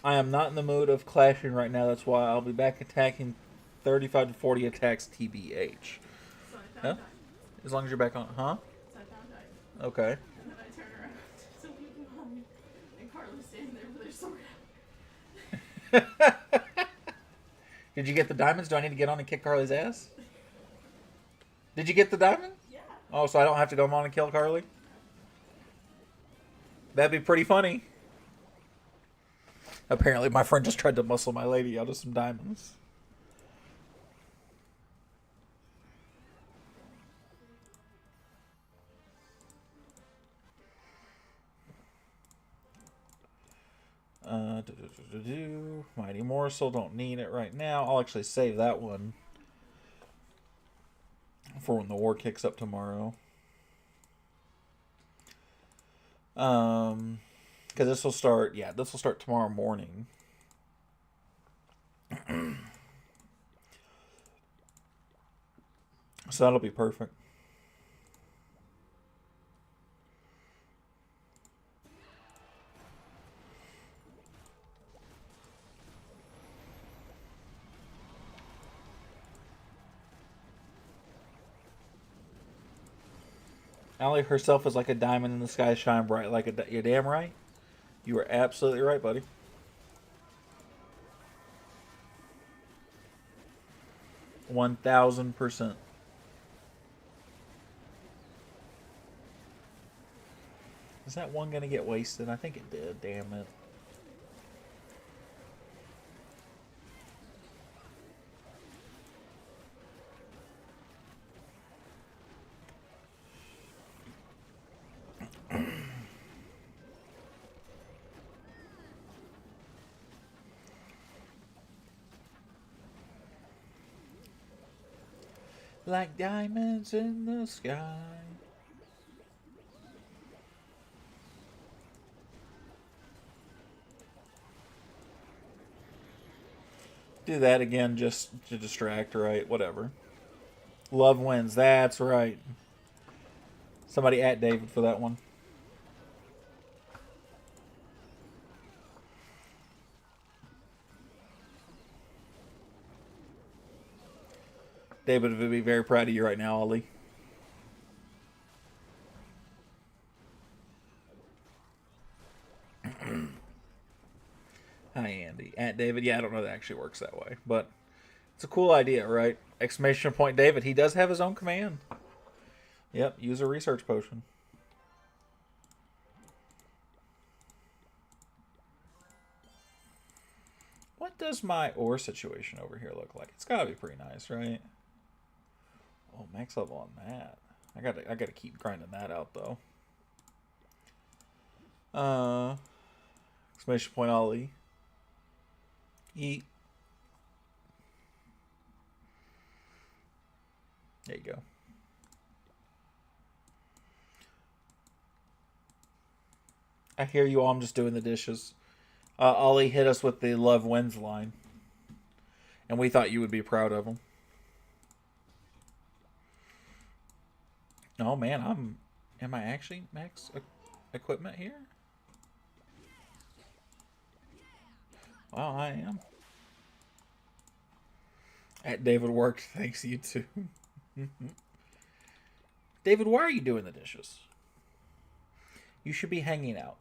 I am not in the mood of clashing right now. That's why I'll be back attacking 35 to 40 attacks TBH. So I Yeah? found diamonds. As long as you're back on. Huh? So I found diamonds. Okay. And then I turn around to leave behind, and Carla's standing there with her sword out. Did you get the diamonds? Do I need to get on and kick Carly's ass? Did you get the diamond? Yeah. Oh, so I don't have to go on and kill Carly? That'd be pretty funny. Apparently, my friend just tried to muscle my lady out of some diamonds. Mighty Morsel, don't need it right now. I'll actually save that one for when the war kicks up tomorrow. Because this will start, this will start tomorrow morning. So that'll be perfect. Allie herself is like a diamond in the sky, shine bright like a. You're damn right. You are absolutely right, buddy. %1,000. Is that one gonna get wasted? I think it did. Damn it. Like diamonds in the sky. Do that again just to distract, right? Whatever. Love wins. That's right. Somebody at David for that one. David would be very proud of you right now, Ollie. Hi, Andy. At David. Yeah, I don't know if that actually works that way. But it's a cool idea, right? Exclamation point David. He does have his own command. Yep, use a research potion. What does my ore situation over here look like? It's gotta be pretty nice, right? Oh, max level on that. I gotta keep grinding that out though. Exclamation point Ollie. Eat. There you go. I hear you all. I'm just doing the dishes. Ollie hit us with the love wins line. And we thought you would be proud of him. Oh man, am I actually max equipment here? Well, I am. At David worked, thanks you too. David, why are you doing the dishes? You should be hanging out.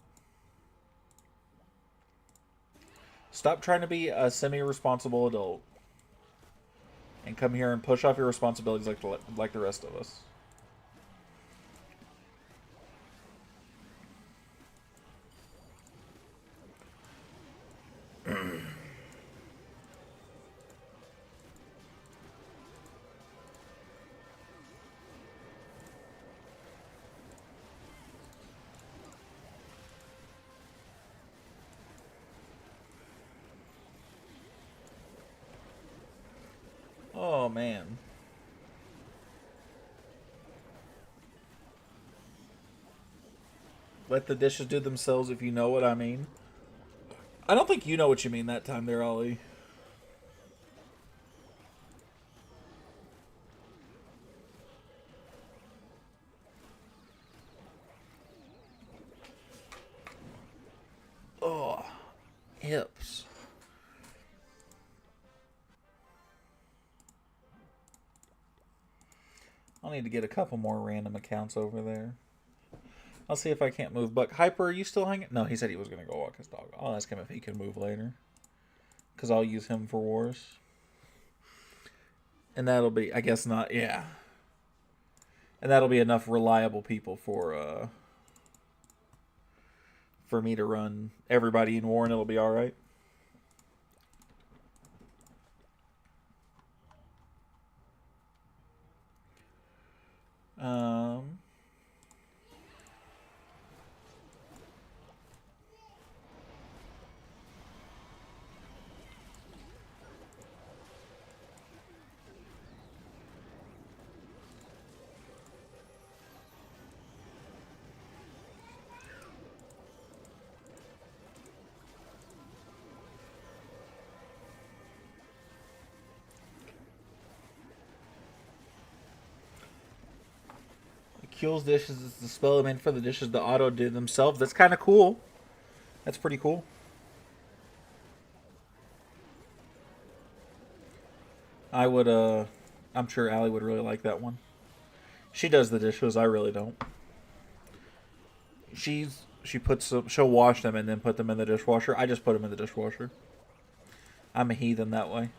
Stop trying to be a semi-responsible adult. And come here and push off your responsibilities like the rest of us. Oh, man. Let the dishes do themselves, if you know what I mean. I don't think you know what you mean that time there, Ollie. hips. I'll need to get a couple more random accounts over there. I'll see if I can't move Buck. Hyper, are you still hanging? No, he said he was going to go walk his dog. I'll ask him if he can move later. Because I'll use him for wars. And that'll be, I guess not, yeah. And that'll be enough reliable people for me to run everybody in war, and it'll be alright. Kills dishes is the spell meant for the dishes to auto do themselves. That's kind of cool. That's pretty cool. I would, I'm sure Allie would really like that one. She does the dishes. I really don't. She puts them, she'll wash them and then put them in the dishwasher. I just put them in the dishwasher. I'm a heathen that way.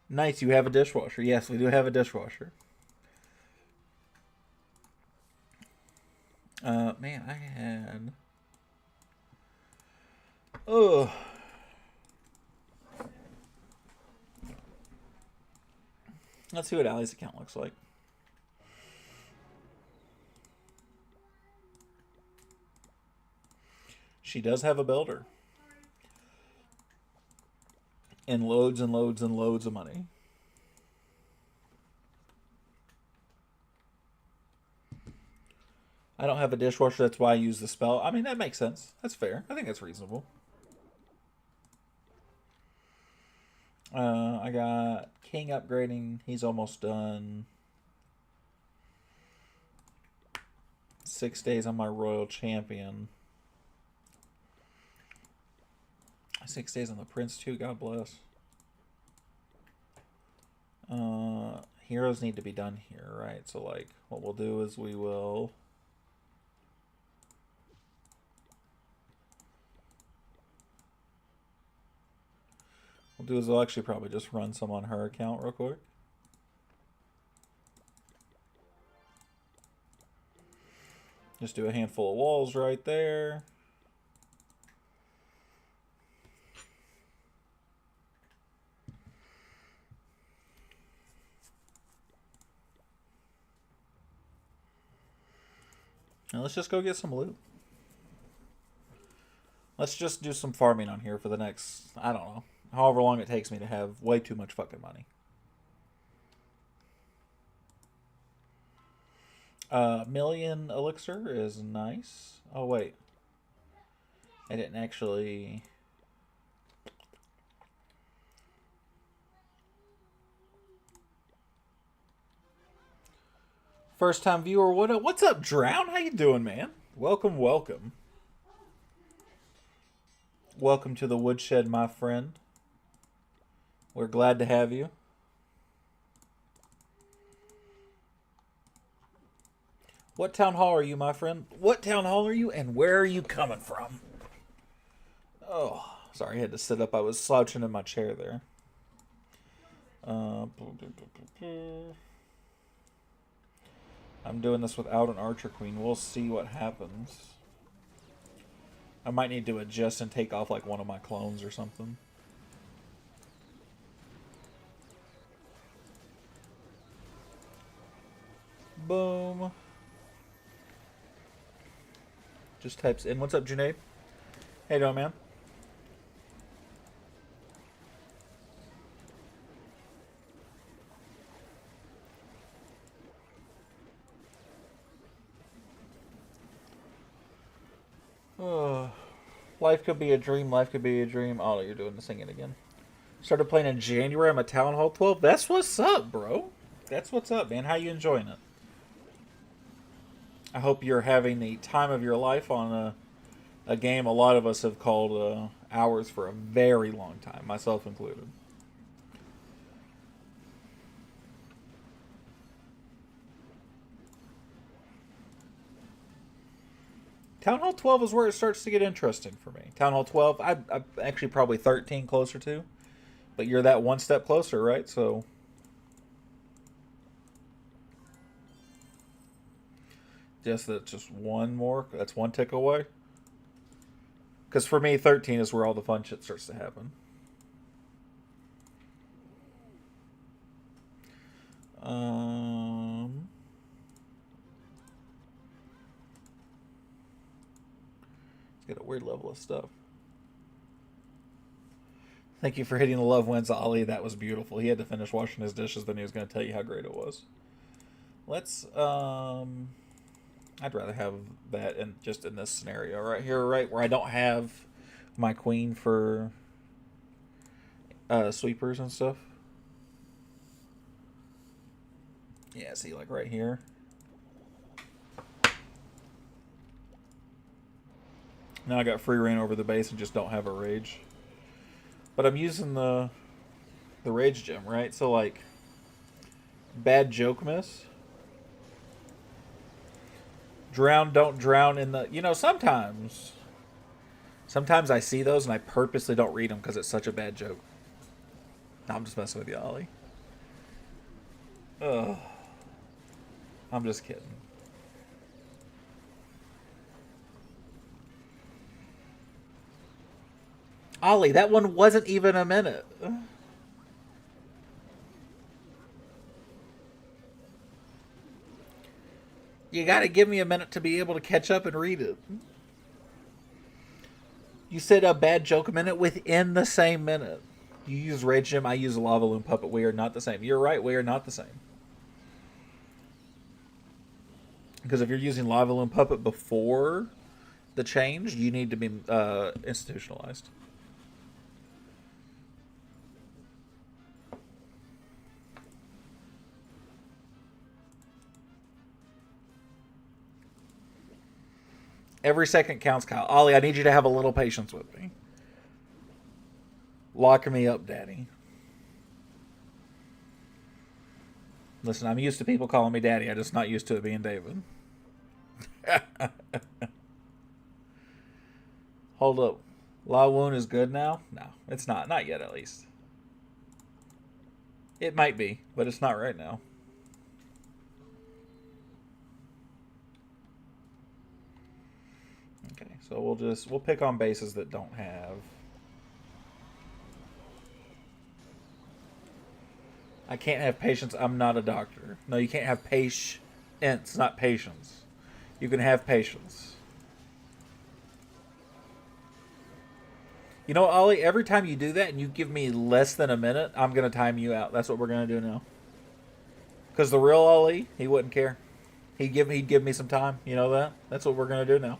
Nice, you have a dishwasher. Yes, we do have a dishwasher. Man, I had... Oh. Let's see what Allie's account looks like. She does have a builder. And loads and loads and loads of money. I don't have a dishwasher, that's why I use the spell. I mean, that makes sense. That's fair. I think that's reasonable. I got King upgrading. He's almost done. 6 days on my Royal Champion. 6 days on the Prince too, God bless. Heroes need to be done here, right? So like what we'll do is we'll actually probably just run some on her account real quick. Just do a handful of walls right there. Now let's just go get some loot. Let's just do some farming on here for the next, I don't know, however long it takes me to have way too much fucking money. Million elixir is nice. Oh, wait. I didn't actually... First time viewer, what's up, Drown? How you doing, man? Welcome, welcome. Welcome to the woodshed, my friend. We're glad to have you. What town hall are you, my friend? What town hall are you, and where are you coming from? Oh, sorry, I had to sit up. I was slouching in my chair there. I'm doing this without an Archer Queen. We'll see what happens. I might need to adjust and take off like one of my clones or something. Boom. Just types in. What's up, Junaid? How you doing, man? Life could be a dream. Life could be a dream. Oh, you're doing the singing again. Started playing in January. I'm a Town Hall 12. That's what's up, bro. That's what's up, man. How you enjoying it? I hope you're having the time of your life on a game a lot of us have called ours for a very long time, myself included. Town Hall 12 is where it starts to get interesting for me. Town Hall 12, I'm actually probably 13 closer to, but you're that one step closer, right? So, that's just one more. That's one tick away. Because for me, 13 is where all the fun shit starts to happen. Get a weird level of stuff. Thank you for hitting the love wins, Ollie. That was beautiful. He had to finish washing his dishes, then he was going to tell you how great it was. Let's, I'd rather have that in this scenario right here, right where I don't have my queen for sweepers and stuff. Yeah, see, like right here. Now I got free reign over the base and just don't have a rage. But I'm using the rage gem, right? So like bad joke miss. Drown, don't drown in the... sometimes I see those and I purposely don't read them because it's such a bad joke. No, I'm just messing with you, Ollie. Ugh. I'm just kidding. Ollie, that one wasn't even a minute. You gotta give me a minute to be able to catch up and read it. You said a bad joke a minute within the same minute. You use Rage Gem, I use Lava Loon Puppet. We are not the same. You're right, we are not the same. Because if you're using Lava Loon Puppet before the change, you need to be institutionalized. Every second counts, Kyle. Ollie, I need you to have a little patience with me. Lock me up, Daddy. Listen, I'm used to people calling me Daddy. I'm just not used to it being David. Hold up. La Woon is good now? No, it's not. Not yet, at least. It might be, but it's not right now. Okay, so we'll pick on bases that don't have. I can't have patience. I'm not a doctor. No, you can't have patience, not patience. You can have patience. You know, Ollie, every time you do that and you give me less than a minute, I'm going to time you out. That's what we're going to do now. Because the real Ollie, he wouldn't care. He'd give me some time. You know that? That's what we're going to do now.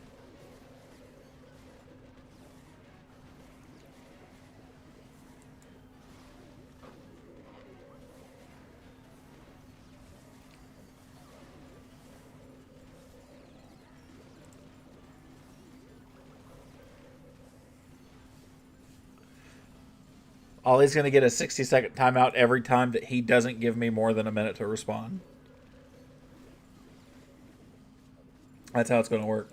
Ollie's going to get a 60-second timeout every time that he doesn't give me more than a minute to respond. That's how it's going to work.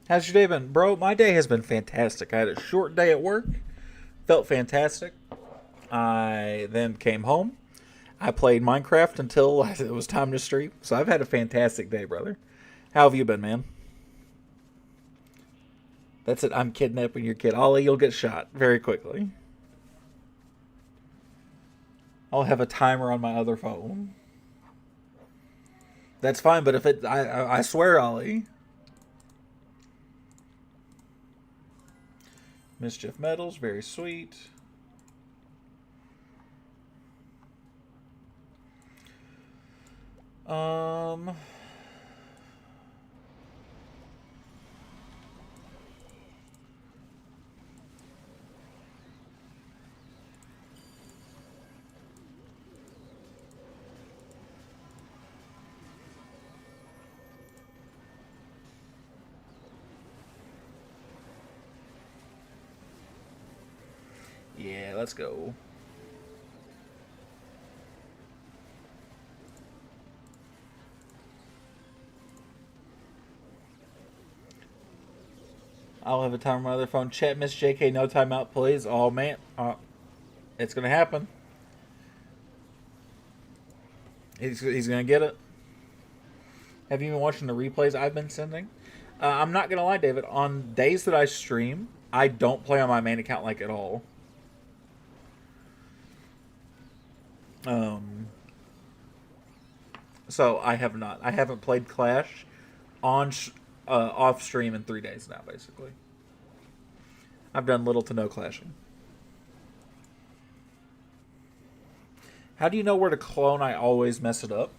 How's your day been? Bro, my day has been fantastic. I had a short day at work. Felt fantastic. I then came home. I played Minecraft until it was time to stream. So I've had a fantastic day, brother. How have you been, man? That's it. I'm kidnapping your kid. Ollie, you'll get shot very quickly. I'll have a timer on my other phone. That's fine, but if it... I swear, Ollie. Mischief Metals, very sweet. Um. Yeah, let's go. I'll have a timer on my other phone. Chat, Miss JK, no timeout, please. Oh, man. It's going to happen. He's going to get it. Have you been watching the replays I've been sending? I'm not going to lie, David. On days that I stream, I don't play on my main account like at all. So I have not. I haven't played Clash on off stream in 3 days now, basically. I've done little to no clashing. How do you know where to clone? I always mess it up.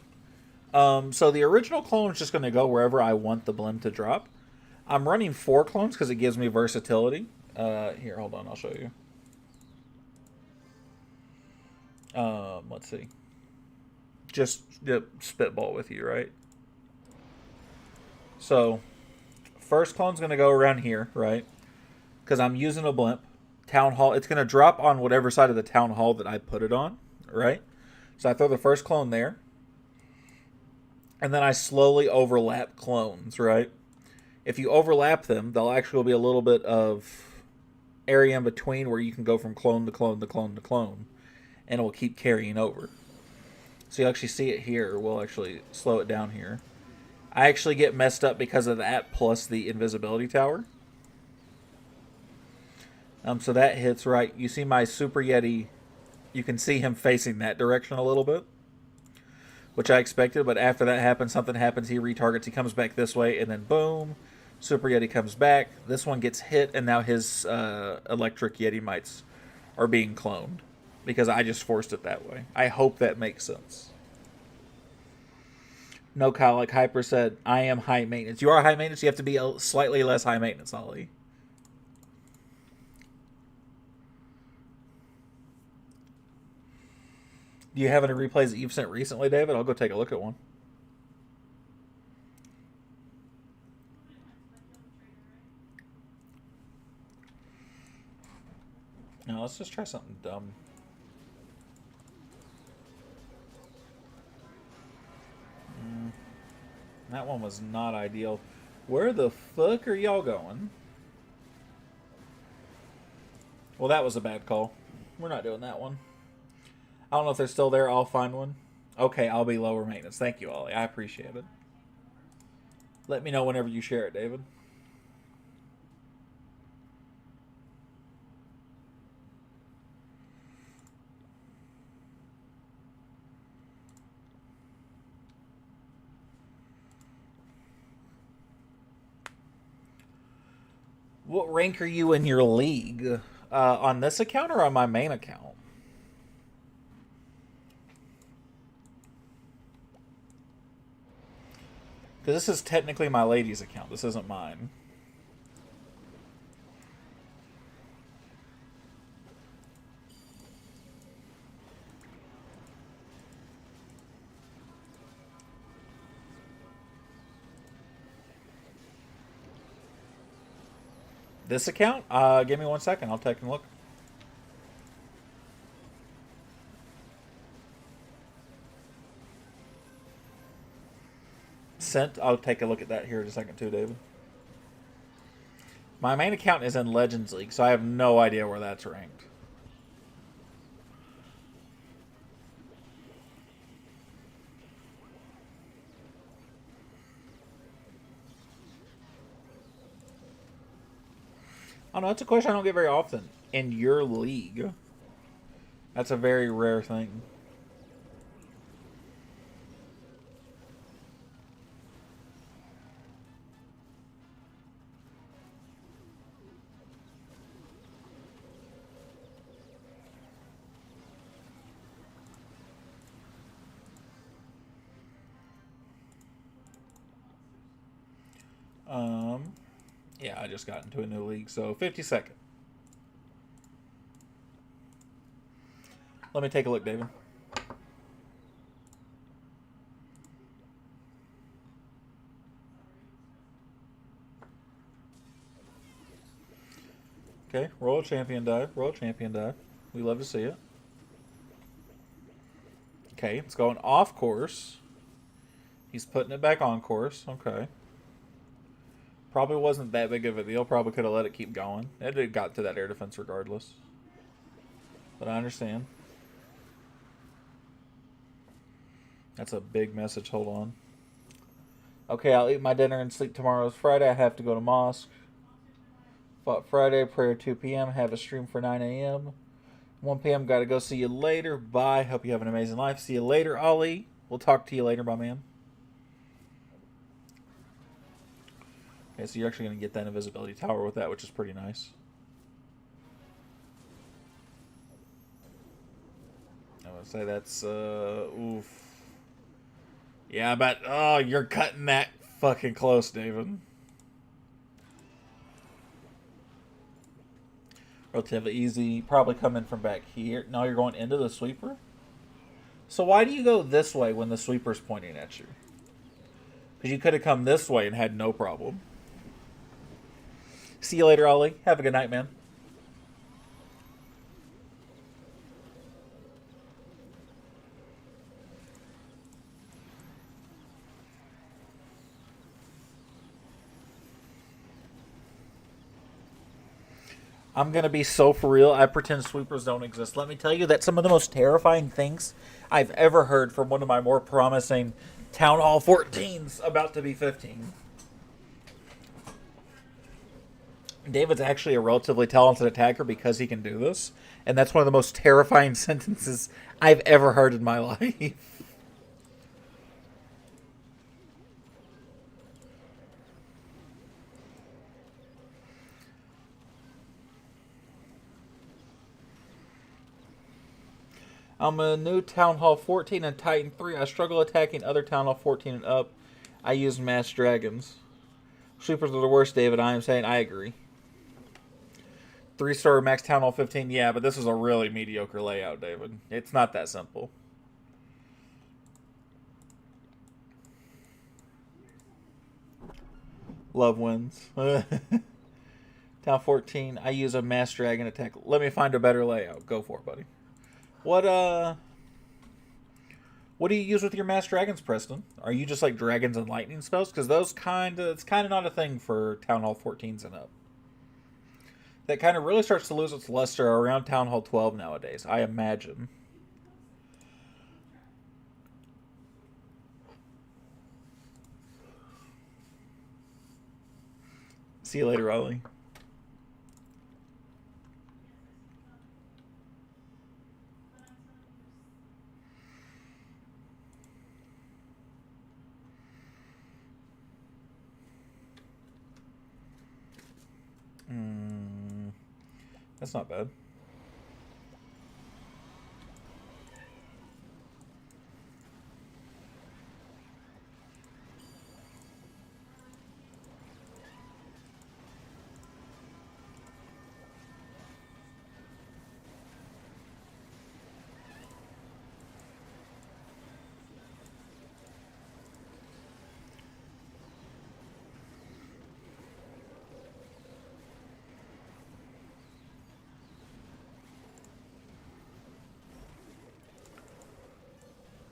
So the original clone is just going to go wherever I want the blim to drop. I'm running 4 clones because it gives me versatility. Here, hold on, I'll show you. Let's see. Just spitball with you, right? So, first clone's going to go around here, right? Because I'm using a blimp. Town hall. It's going to drop on whatever side of the town hall that I put it on, right? So I throw the first clone there. And then I slowly overlap clones, right? If you overlap them, there'll actually be a little bit of area in between where you can go from clone to clone to clone to clone. And it will keep carrying over. So you actually see it here. We'll actually slow it down here. I actually get messed up because of that plus the invisibility tower. So that hits right. You see my Super Yeti. You can see him facing that direction a little bit, which I expected. But after that happens, something happens. He retargets. He comes back this way, and then boom, Super Yeti comes back. This one gets hit, and now his electric Yeti mites are being cloned because I just forced it that way. I hope that makes sense. No, Kyle, like Hyper said, I am high maintenance. You are high maintenance. You have to be slightly less high maintenance, Ollie. Do you have any replays that you've sent recently, David? I'll go take a look at one. Now, let's just try something dumb. That one was not ideal. Where the fuck are y'all going? Well, that was a bad call. We're not doing that one. I don't know if they're still there. I'll find one. Okay, I'll be lower maintenance. Thank you, Ollie. I appreciate it. Let me know whenever you share it, David. What rank are you in your league? On this account or on my main account? Because this is technically my lady's account. This isn't mine. This account? Give me 1 second. I'll take a look. Sent. I'll take a look at that here in a second too, David. My main account is in Legends League, so I have no idea where that's ranked. I don't know. That's a question I don't get very often. In your league. That's a very rare thing. Yeah, I just got into a new league, so 52nd. Let me take a look, David. Okay, roll a champion die. Roll a champion die. We love to see it. Okay, it's going off course. He's putting it back on course. Okay. Probably wasn't that big of a deal. Probably could have let it keep going. It got to that air defense regardless. But I understand. That's a big message. Hold on. Okay, I'll eat my dinner and sleep tomorrow. It's Friday. I have to go to mosque. Fought Friday. Prayer 2 p.m. Have a stream for 9 a.m. 1 p.m. Gotta go. See you later. Bye. Hope you have an amazing life. See you later, Ollie. We'll talk to you later, my man. Okay, so you're actually going to get that invisibility tower with that, which is pretty nice. I would say that's, oof. Yeah, but, oh, you're cutting that fucking close, David. Relatively easy. Probably coming from back here. No, you're going into the sweeper? So why do you go this way when the sweeper's pointing at you? Because you could have come this way and had no problem. See you later, Ollie. Have a good night, man. I'm going to be so for real. I pretend sweepers don't exist. Let me tell you that some of the most terrifying things I've ever heard from one of my more promising Town Hall 14s about to be 15. David's actually a relatively talented attacker because he can do this. And that's one of the most terrifying sentences I've ever heard in my life. I'm a new Town Hall 14 and Titan 3. I struggle attacking other Town Hall 14 and up. I use Mass Dragons. Sweepers are the worst, David. I am saying I agree. 3-star max Town Hall 15. Yeah, but this is a really mediocre layout, David. It's not that simple. Love wins. Town 14. I use a Mass Dragon attack. Let me find a better layout. Go for it, buddy. What do you use with your Mass Dragons, Preston? Are you just like dragons and lightning spells? Because those it's kind of not a thing for Town Hall 14s and up. That kind of really starts to lose its luster around Town Hall 12 nowadays, I imagine. See you later, Ollie. That's not bad.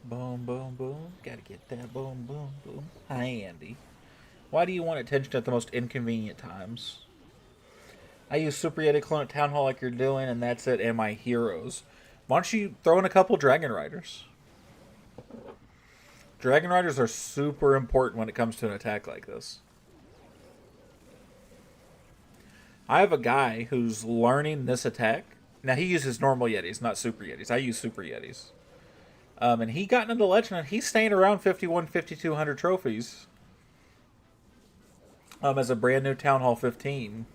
Boom, boom, boom. Gotta get that boom, boom, boom. Hi, Andy. Why do you want attention at the most inconvenient times? I use Super Yeti Clone at Town Hall like you're doing, and that's it, and my heroes. Why don't you throw in a couple Dragon Riders? Dragon Riders are super important when it comes to an attack like this. I have a guy who's learning this attack. Now, he uses normal Yetis, not Super Yetis. I use Super Yetis. And he got into Legend, and he's staying around 5,200 trophies. As a brand new Town Hall 15.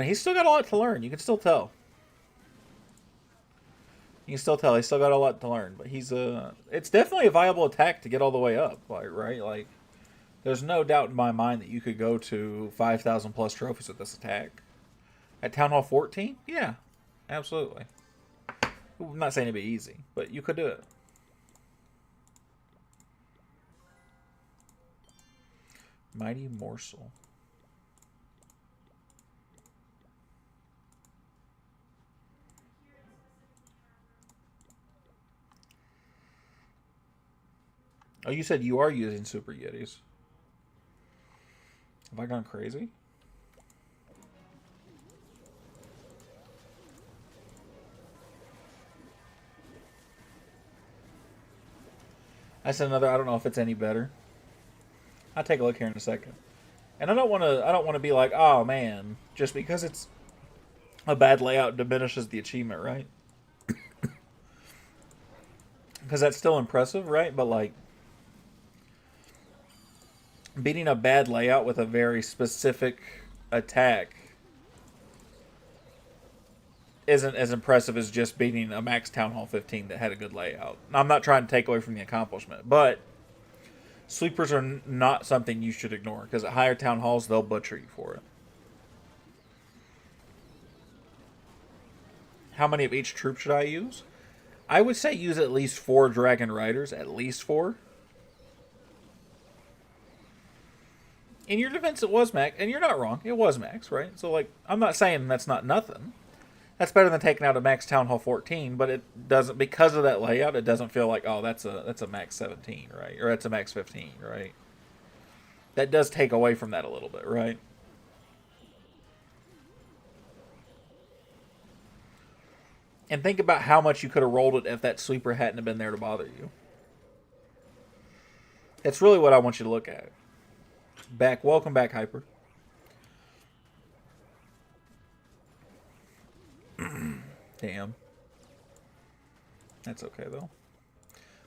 He's still got a lot to learn. You can still tell. You can still tell he's still got a lot to learn. But he's it's definitely a viable attack to get all the way up, right? Like, There's no doubt in my mind that you could go to 5,000 plus trophies with this attack. At Town Hall 14? Yeah, absolutely. I'm not saying it'd be easy, but you could do it. Mighty Morsel. Oh, you said you are using Super Yetis. Have I gone crazy? I said another. I don't know if it's any better. I'll take a look here in a second. And I don't want to. I don't want to be like, oh man, just because it's a bad layout diminishes the achievement, right? Because that's still impressive, right? But like beating a bad layout with a very specific attack isn't as impressive as just beating a max Town Hall 15 that had a good layout. I'm not trying to take away from the accomplishment, but sleepers are not something you should ignore because at higher town halls they'll butcher you for it. How many of each troop should I use? I would say use at least 4 Dragon Riders, at least 4. In your defense, it was max, and you're not wrong. It was max, right? So, like, I'm not saying that's not nothing. That's better than taking out a max Town Hall 14, but it doesn't, because of that layout, it doesn't feel like, oh, that's a max 17, right? Or that's a max 15, right? That does take away from that a little bit, right? And think about how much you could have rolled it if that sweeper hadn't have been there to bother you. That's really what I want you to look at. Welcome back, Hyper. Damn. That's okay, though.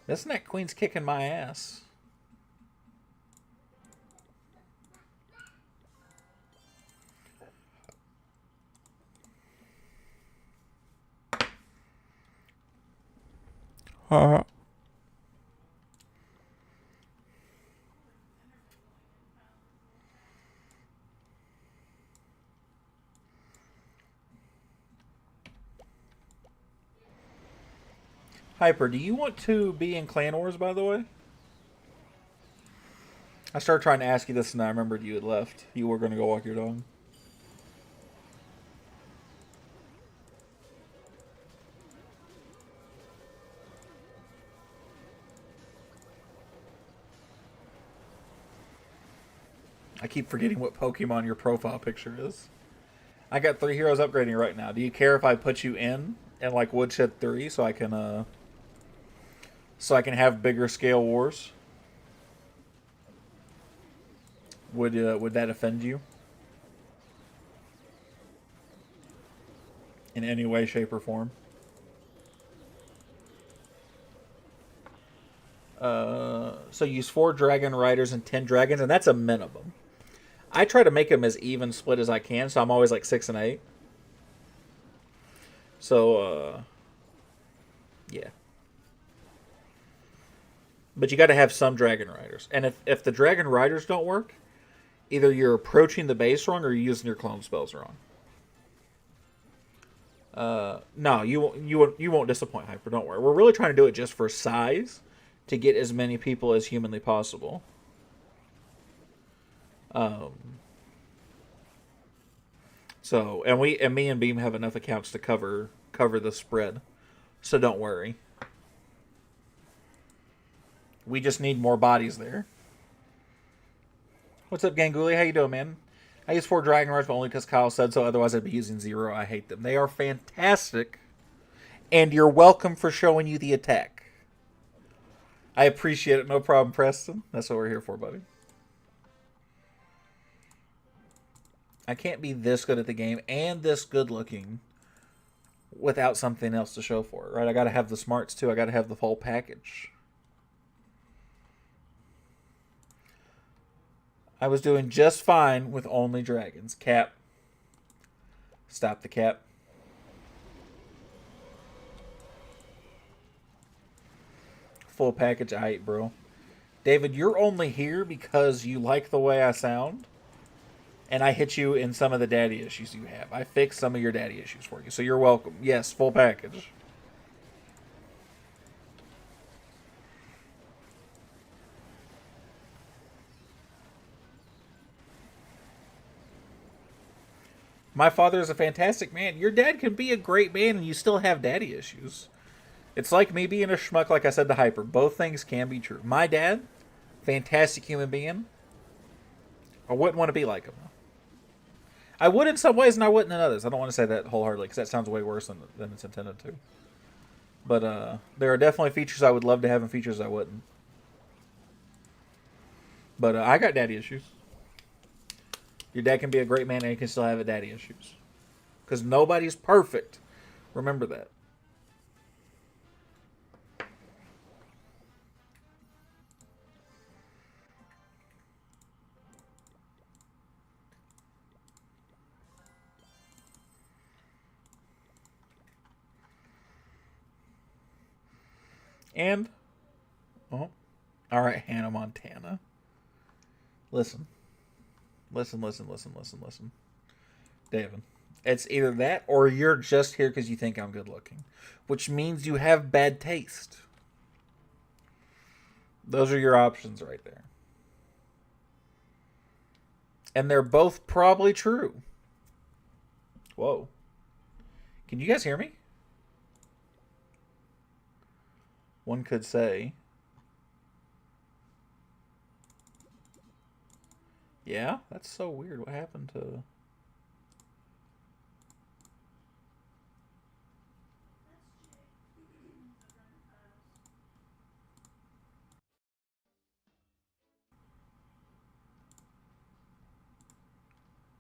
This Neck Queen's kicking my ass. Hyper, do you want to be in Clan Wars, by the way? I started trying to ask you this and I remembered you had left. You were going to go walk your dog. I keep forgetting what Pokemon your profile picture is. I got 3 heroes upgrading right now. Do you care if I put you in like Woodshed 3 so I can have bigger scale wars? Would that offend you in any way, shape, or form? So use 4 Dragon Riders and 10 Dragons, and that's a minimum. I try to make them as even split as I can, so I'm always like 6 and 8. So, yeah. But you got to have some Dragon Riders. And if the Dragon Riders don't work, either you're approaching the base wrong or you're using your clone spells wrong. No, you won't disappoint, Hyper. Don't worry. We're really trying to do it just for size to get as many people as humanly possible. So, and me and Beam have enough accounts to cover the spread. So don't worry. We just need more bodies there. What's up, Ganguli? How you doing, man? I use 4 Dragon Riders, but only because Kyle said so. Otherwise, I'd be using 0. I hate them. They are fantastic. And you're welcome for showing you the attack. I appreciate it. No problem, Preston. That's what we're here for, buddy. I can't be this good at the game and this good looking without something else to show for it, right? I got to have the smarts, too. I got to have the full package. I was doing just fine with only dragons. Cap. Stop the cap. Full package, aight, bro. David, you're only here because you like the way I sound, and I hit you in some of the daddy issues you have. I fixed some of your daddy issues for you, so you're welcome. Yes, full package. My father is a fantastic man. Your dad can be a great man, and you still have daddy issues. It's like me being a schmuck, like I said to Hyper. Both things can be true. My dad, fantastic human being. I wouldn't want to be like him. I would in some ways, and I wouldn't in others. I don't want to say that wholeheartedly because that sounds way worse than it's intended to. But there are definitely features I would love to have and features I wouldn't. But I got daddy issues. Your dad can be a great man and he can still have daddy issues. Because nobody's perfect. Remember that. And, oh, all right, Hannah Montana. Listen. Listen. David, it's either that or you're just here because you think I'm good looking, which means you have bad taste. Those are your options right there. And they're both probably true. Whoa. Can you guys hear me? One could say. Yeah, that's so weird. What happened to...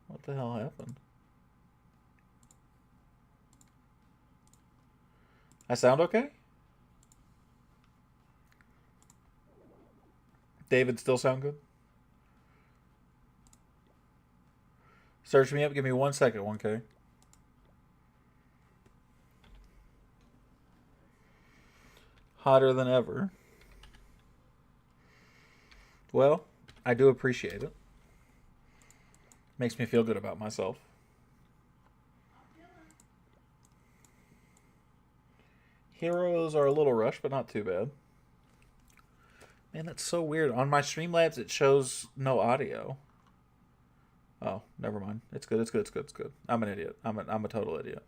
What the hell happened? I sound okay? David still sound good? Search me up. Give me 1 second, 1K. Hotter than ever. Well, I do appreciate it. Makes me feel good about myself. Heroes are a little rushed, but not too bad. Man, that's so weird. On my Streamlabs, it shows no audio. Oh, never mind. It's good. I'm an idiot. I'm a total idiot.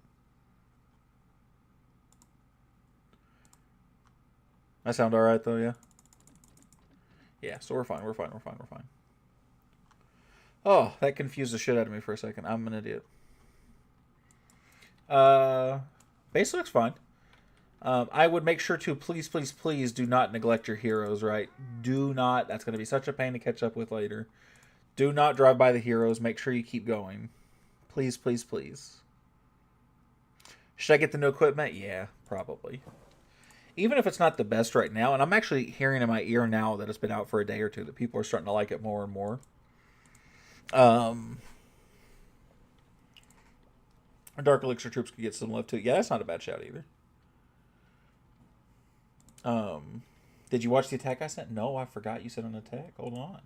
I sound all right though, yeah. Yeah, so we're fine. Oh, that confused the shit out of me for a second. I'm an idiot. Base looks fine. I would make sure to please do not neglect your heroes, right? Do not. That's going to be such a pain to catch up with later. Do not drive by the heroes. Make sure you keep going. Please. Should I get the new equipment? Yeah, probably. Even if it's not the best right now, and I'm actually hearing in my ear now that it's been out for a day or two that people are starting to like it more and more. Our Dark Elixir troops could get some love too. Yeah, that's not a bad shout either. Did you watch the attack I sent? No, I forgot you sent an attack. Hold on.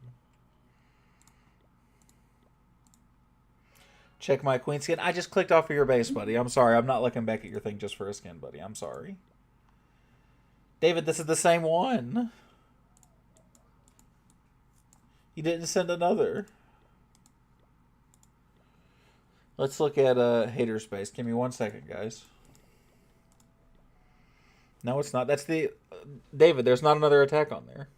Check my queen skin. I just clicked off of your base, buddy. I'm sorry. I'm not looking back at your thing just for a skin, buddy. I'm sorry. David, this is the same one. You didn't send another. Let's look at hater space. Give me 1 second, guys. No, it's not. That's the... David, there's not another attack on there.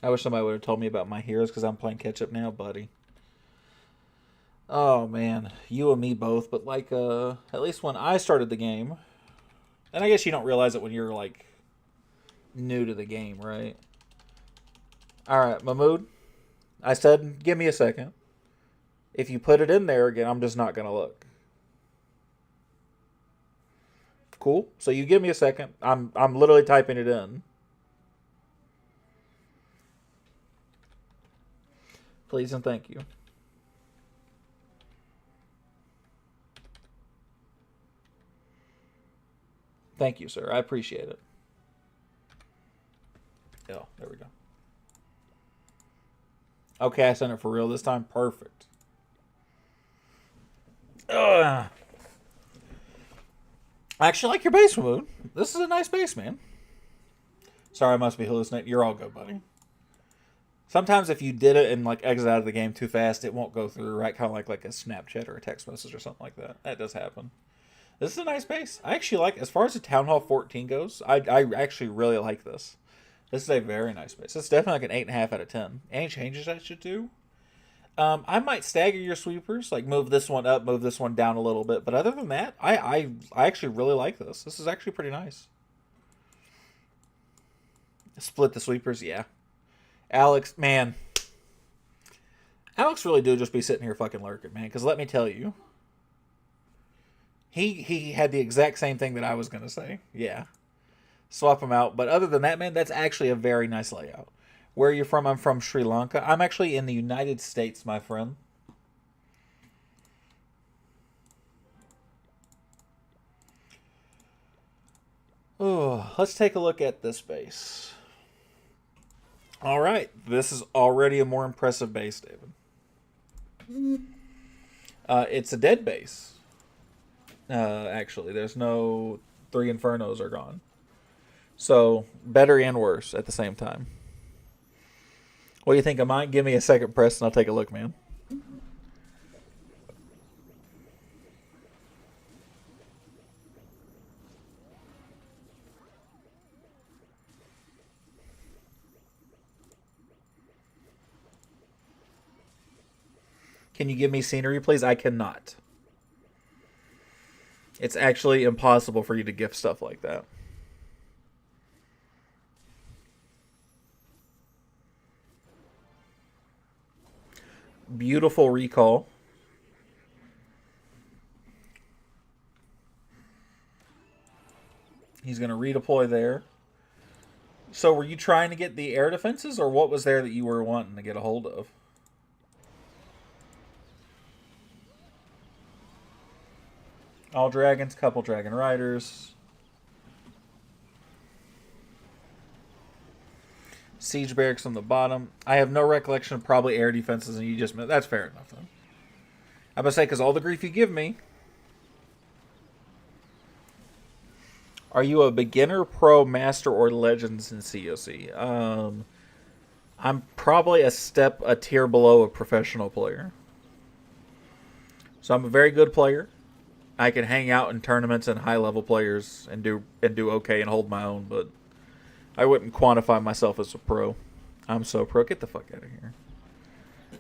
I wish somebody would have told me about my heroes because I'm playing catch-up now, buddy. Oh, man. You and me both. But, like, at least when I started the game... And I guess you don't realize it when you're, like, new to the game, right? Alright, Mahmood. I said, give me a second. If you put it in there again, I'm just not going to look. Cool. So you give me a second. I'm literally typing it in. Please and thank you. Thank you, sir. I appreciate it. Okay, I sent it for real this time. Perfect. Ugh. I actually like your base mood. This is a nice base, man. Sorry, I must be hallucinating. You're all good, buddy. Sometimes if you did it and like exit out of the game too fast, it won't go through, right? Kind of like a Snapchat or a text message or something like that. That does happen. This is a nice base. I actually like, as far as the Town Hall 14 goes, I actually really like this. This is a very nice base. It's definitely like an 8.5 out of 10. Any changes I should do? I might stagger your sweepers, like move this one up, move this one down a little bit. But other than that, I actually really like this. This is actually pretty nice. Split the sweepers, yeah. Alex, man. Alex really do just be sitting here fucking lurking, man. Because let me tell you, he had the exact same thing that I was gonna say. Yeah, swap them out. But other than that, man, that's actually a very nice layout. Where are you from? I'm from Sri Lanka. I'm actually in the United States, my friend. Oh, let's take a look at this base. All right, this is already a more impressive base, David. It's a dead base. Actually, there's no three infernos are gone. So better and worse at the same time. What do you think of mine? Give me a second press and I'll take a look, man. Can you give me scenery, please? I cannot. It's actually impossible for you to gift stuff like that. Beautiful recall. He's going to redeploy there. So, were you trying to get the air defenses, or what was there that you were wanting to get a hold of? All dragons, couple dragon riders. Siege barracks on the bottom. I have no recollection of probably air defenses, and you just... That's fair enough, then. I'm going to say, because all the grief you give me... Are you a beginner, pro, master, or legends in COC? I'm probably a tier below a professional player. So I'm a very good player. I can hang out in tournaments and high level players and do okay and hold my own, but I wouldn't quantify myself as a pro. I'm so pro. Get the fuck out of here.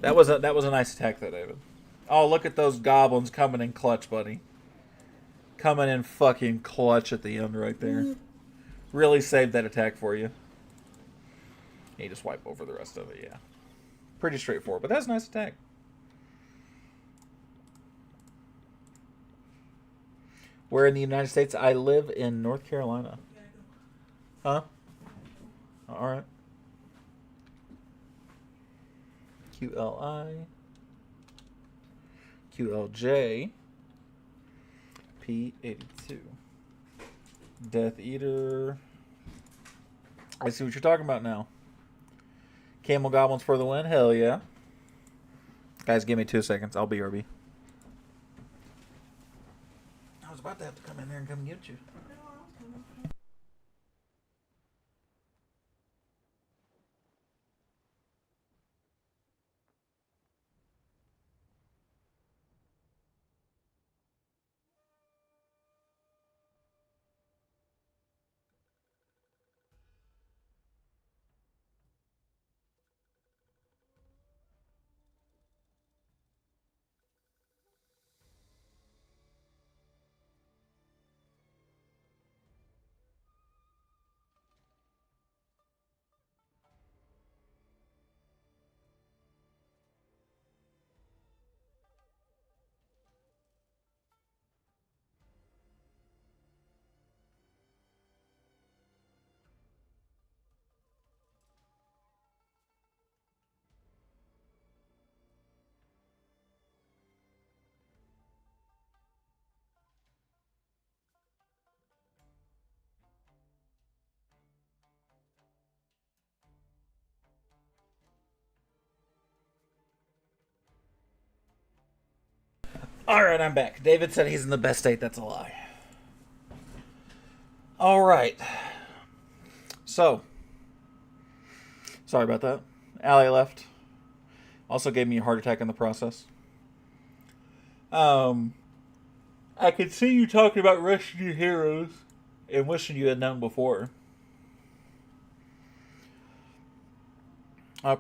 That was a nice attack, though, David. Oh, look at those goblins coming in clutch, buddy. Coming in fucking clutch at the end right there. Really saved that attack for you. You just wipe over the rest of it, yeah. Pretty straightforward, but that's a nice attack. Where in the United States? I live in North Carolina. Huh? Alright. QLI. QLJ. P82. Death Eater. I see what you're talking about now. Camel Goblins for the win? Hell yeah. Guys, give me 2 seconds. I'll BRB. I was about to have to come in there and come get you. Alright, I'm back. David said he's in the best state. That's a lie. Alright. So. Sorry about that. Allie left. Also gave me a heart attack in the process. I could see you talking about rushing your heroes and wishing you had known before.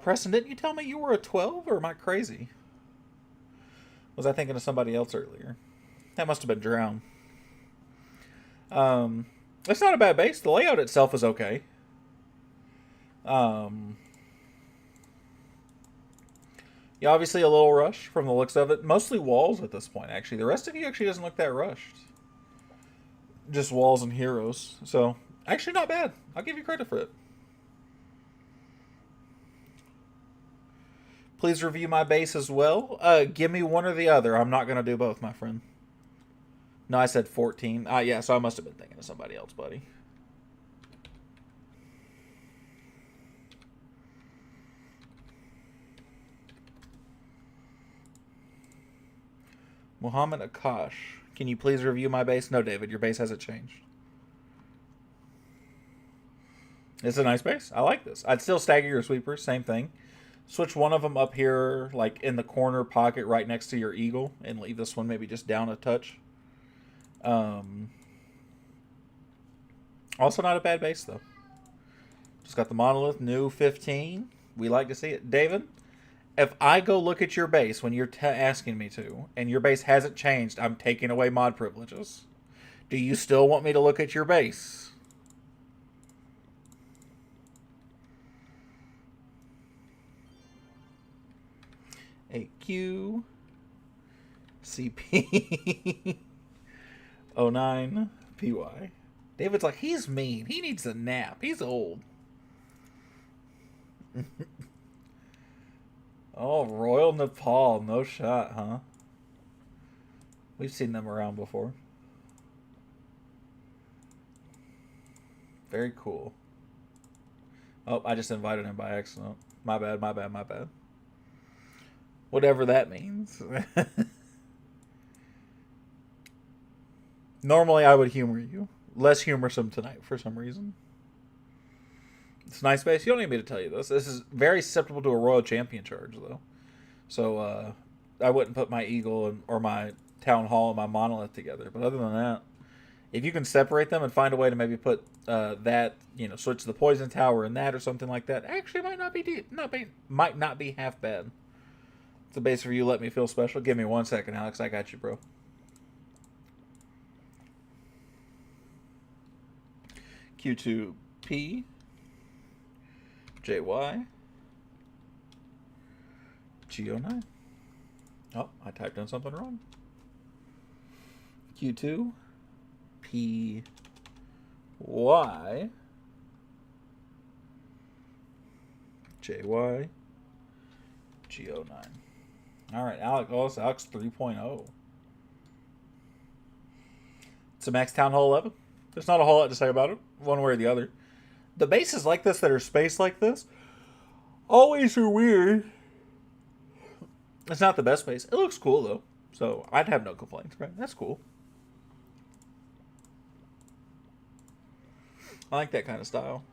Preston, didn't you tell me you were a 12, or am I crazy? Was I thinking of somebody else earlier? That must have been Drown. It's not a bad base. The layout itself is okay. Yeah, obviously a little rush from the looks of it. Mostly walls at this point, actually. The rest of you actually doesn't look that rushed. Just walls and heroes. So, actually not bad. I'll give you credit for it. Please review my base as well. Give me one or the other. I'm not going to do both, my friend. No, I said 14. Yeah, so I must have been thinking of somebody else, buddy. Muhammad Akash. Can you please review my base? No, David, your base hasn't changed. It's a nice base. I like this. I'd still stagger your sweepers. Same thing. Switch one of them up here, like in the corner pocket right next to your eagle, and leave this one maybe just down a touch. Also not a bad base, though. Just got the monolith, new 15. We like to see it. David, if I go look at your base when you're asking me to, and your base hasn't changed, I'm taking away mod privileges. Do you still want me to look at your base? AQ CP 09 PY. David's like, he's mean. He needs a nap. He's old. Oh, Royal Nepal. No shot, huh? We've seen them around before. Very cool. Oh, I just invited him by accident. My bad, my bad, my bad. Whatever that means. Normally I would humor you. Less humorsome tonight for some reason. It's a nice base. You don't need me to tell you this. This is very susceptible to a Royal Champion charge, though. So, I wouldn't put my Eagle or my Town Hall and my Monolith together. But other than that, if you can separate them and find a way to maybe put that, switch the Poison Tower in that or something like that, actually might not be half bad. It's a base review. Let me feel special. Give me 1 second, Alex. I got you, bro. Q2P JY G09. Oh, I typed in something wrong. Q2 PY JY G09. All right, Alex 3.0. It's a max Town Hall 11. There's not a whole lot to say about it, one way or the other. The bases like this that are spaced like this always are weird. It's not the best base. It looks cool, though. So, I'd have no complaints, right? That's cool. I like that kind of style.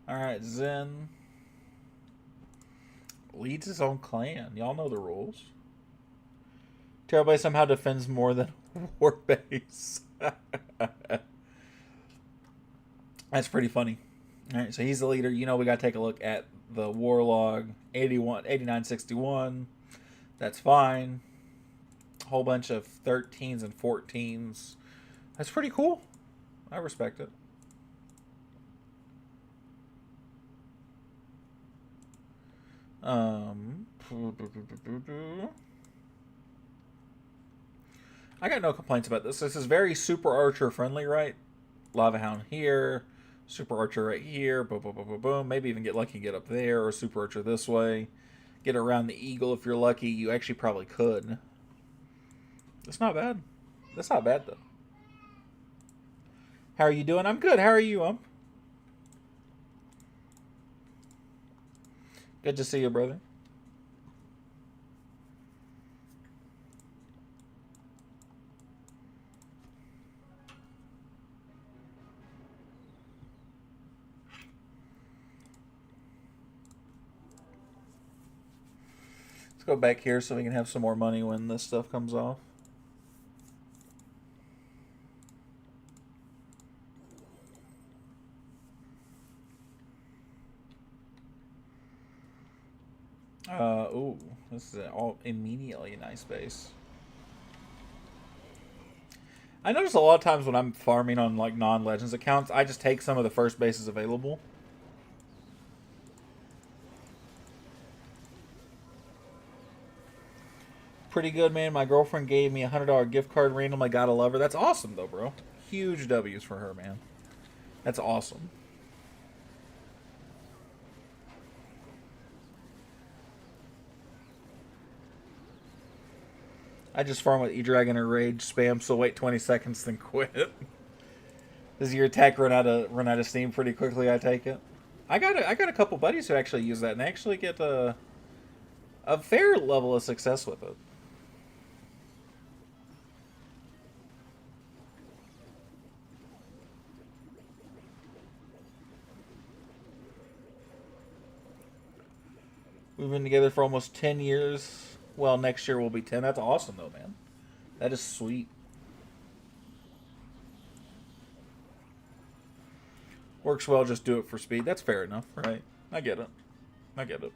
Alright, Zen leads his own clan. Y'all know the rules. Terrorblade somehow defends more than Warbase. That's pretty funny. Alright, so he's the leader. We got to take a look at the war log. 8961. That's fine. A whole bunch of 13s and 14s. That's pretty cool. I respect it. I got no complaints about this. This is very Super Archer friendly, right? Lava Hound here, Super Archer right here, boom, boom, boom, boom, boom. Maybe even get lucky and get up there, or Super Archer this way. Get around the Eagle if you're lucky. You actually probably could. That's not bad. That's not bad, though. How are you doing? I'm good. How are you, Good to see you, brother. Let's go back here so we can have some more money when this stuff comes off. Ooh, this is all immediately a nice base. I notice a lot of times when I'm farming on like non-Legends accounts, I just take some of the first bases available. Pretty good, man. My girlfriend gave me a $100 gift card randomly. Gotta love her. That's awesome, though, bro. Huge W's for her, man. That's awesome. I just farm with E-Dragon or Rage spam, so wait 20 seconds, then quit. Does your attack run out of steam pretty quickly? I take it. I got a couple buddies who actually use that and actually get a fair level of success with it. We've been together for almost 10 years. Well, next year will be 10. That's awesome, though, man. That is sweet. Works well, just do it for speed. That's fair enough, right? I get it. I get it.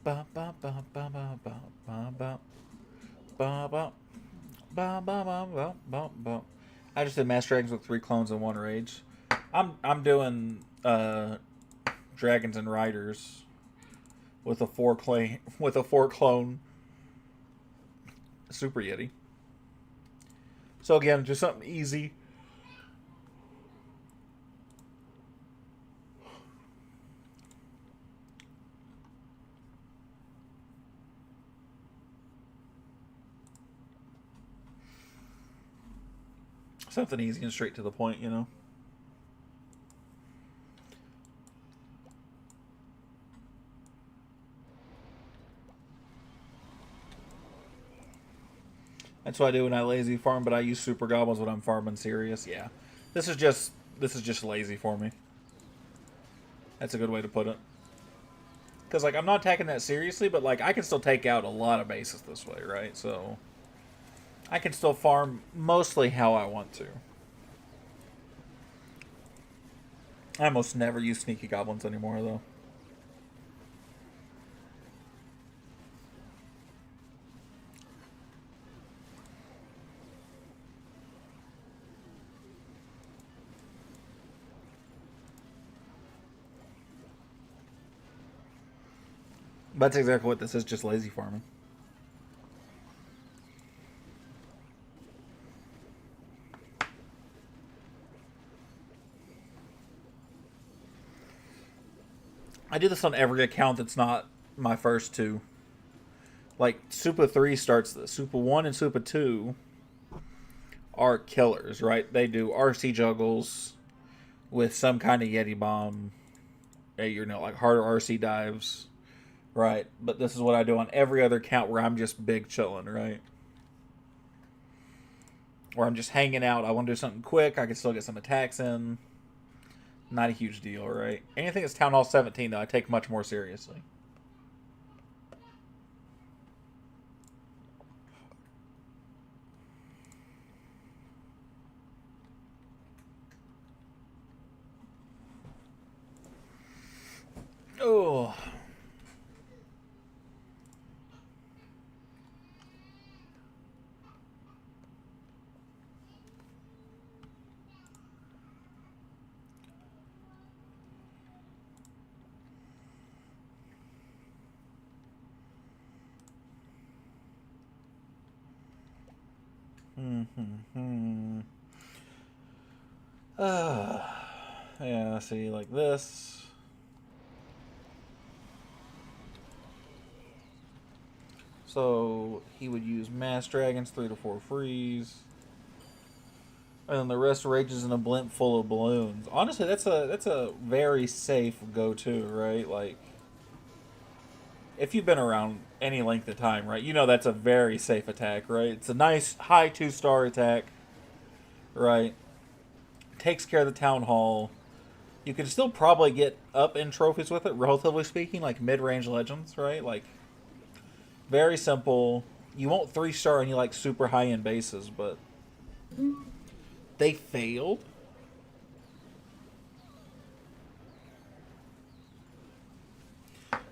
Ba ba ba ba ba ba ba ba ba ba ba ba ba ba ba. I just did Master Dragons with 3 clones and 1 rage. I'm doing Dragons and Riders with a 4 clone Super Yeti. So again, just something easy. Something easy and straight to the point, you know. That's what I do when I lazy farm, but I use super goblins when I'm farming serious. Yeah. This is just lazy for me. That's a good way to put it. Because, like, I'm not taking that seriously, but, like, I can still take out a lot of bases this way, right? So, I can still farm mostly how I want to. I almost never use sneaky goblins anymore, though. That's exactly what this is, just lazy farming. I do this on every account that's not my first 2. Like, Super 3 starts this. Super 1 and Super 2 are killers, right? They do RC juggles with some kind of Yeti bomb. You know, like harder RC dives. Right, but this is what I do on every other account where I'm just big chilling, right? Where I'm just hanging out. I want to do something quick. I can still get some attacks in. Not a huge deal, right? Anything that's Town Hall 17, though, I take much more seriously. Oh. Yeah, see, like this. So he would use Mass Dragons, 3 to 4 freeze. And then the rest rages in a blimp full of balloons. Honestly, that's a very safe go-to, right? Like, if you've been around any length of time, right, you know that's a very safe attack, right? It's a nice high 2-star attack, right? Takes care of the town hall. You can still probably get up in trophies with it, relatively speaking, like mid-range legends, right? Like, very simple. You won't 3-star any like super high-end bases, but they failed.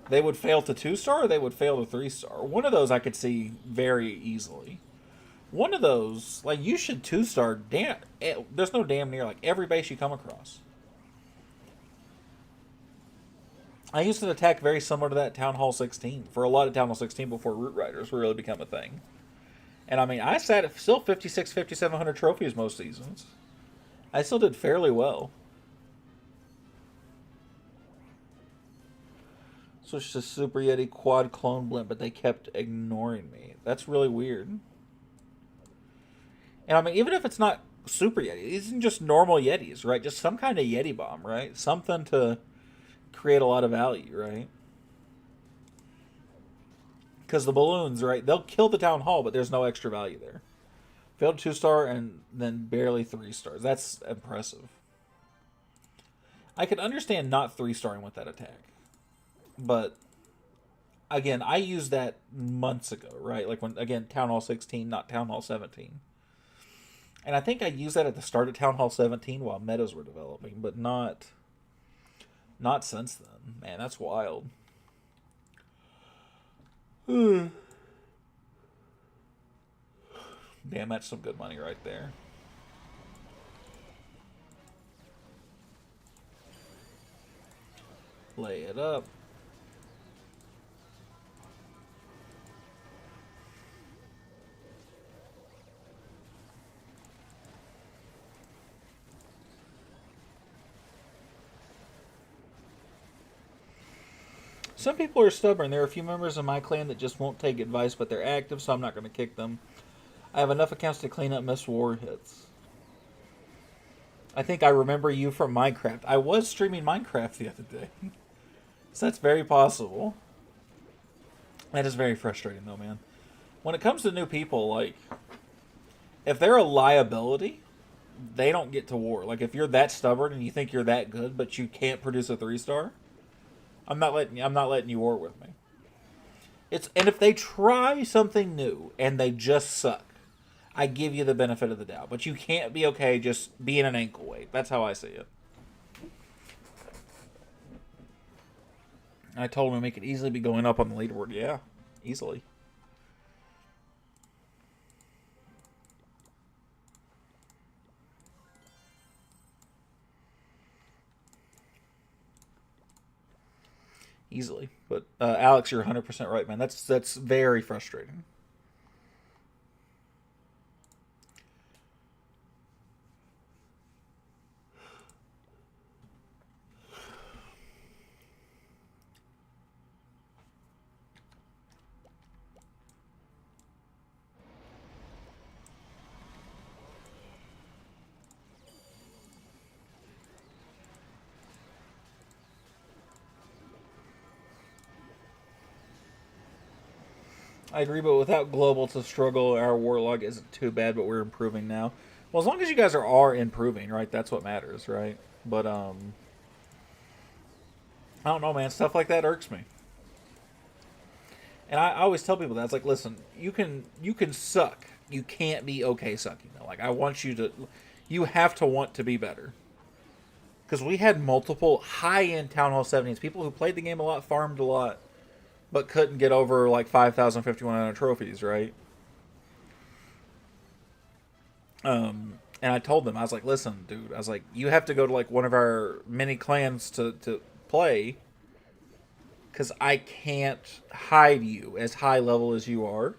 They would fail to 2-star, or they would fail to 3-star. One of those I could see very easily. One of those, like, you should 2-star. Damn, there's no damn near like every base you come across. I used an attack very similar to that Town Hall 16 for a lot of Town Hall 16 before Root Riders really become a thing. And I mean, I sat at still 56, 5,700 trophies most seasons. I still did fairly well. So it's just a Super Yeti quad clone blimp, but they kept ignoring me. That's really weird. And I mean, even if it's not Super Yeti, these are just normal Yetis, right? Just some kind of Yeti bomb, right? Something to create a lot of value, right? Because the balloons, right? They'll kill the town hall, but there's no extra value there. Failed 2-star and then barely 3-stars. That's impressive. I could understand not 3-starring with that attack. But again, I used that months ago, right? Like when, again, Town Hall 16, not Town Hall 17. And I think I used that at the start of Town Hall 17 while metas were developing, but not since then. Man, that's wild. Damn, that's some good money right there. Lay it up. Some people are stubborn. There are a few members of my clan that just won't take advice, but they're active, so I'm not going to kick them. I have enough accounts to clean up missed war hits. I think I remember you from Minecraft. I was streaming Minecraft the other day. So that's very possible. That is very frustrating, though, man. When it comes to new people, like, if they're a liability, they don't get to war. Like, if you're that stubborn and you think you're that good, but you can't produce a 3-star, I'm not letting you war with me. And if they try something new and they just suck, I give you the benefit of the doubt. But you can't be okay just being an ankle weight. That's how I see it. I told him it could easily be going up on the leaderboard. Yeah, easily. Easily. But Alex, you're 100% right, man. That's very frustrating. I agree, but without global to struggle, our warlog isn't too bad, but we're improving now. Well, as long as you guys are improving, right? That's what matters, right? But I don't know, man. Stuff like that irks me. And I always tell people that it's like, listen, you can suck. You can't be okay sucking though. Like, I want you have to want to be better. Because we had multiple high-end Town Hall 17s, people who played the game a lot, farmed a lot, but couldn't get over like 5,000, 5,100 trophies, right? And I told them, I was like, listen, dude, I was like, you have to go to like one of our mini clans to play, because I can't hide you as high level as you are.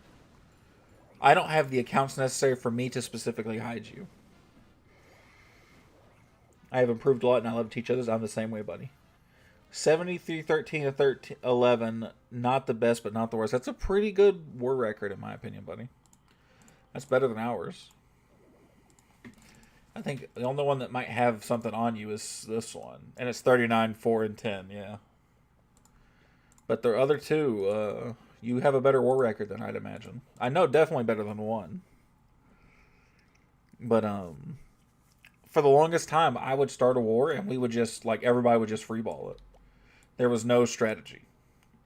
I don't have the accounts necessary for me to specifically hide you. I have improved a lot and I love to teach others. I'm the same way, buddy. 73-13 to 13-11. Not the best, but not the worst. That's a pretty good war record, in my opinion, buddy. That's better than ours. I think the only one that might have something on you is this one. And it's 39-4 and 10, yeah. But the other two, you have a better war record than I'd imagine. I know definitely better than one. But for the longest time, I would start a war and we would just, like, everybody would just freeball it. There was no strategy.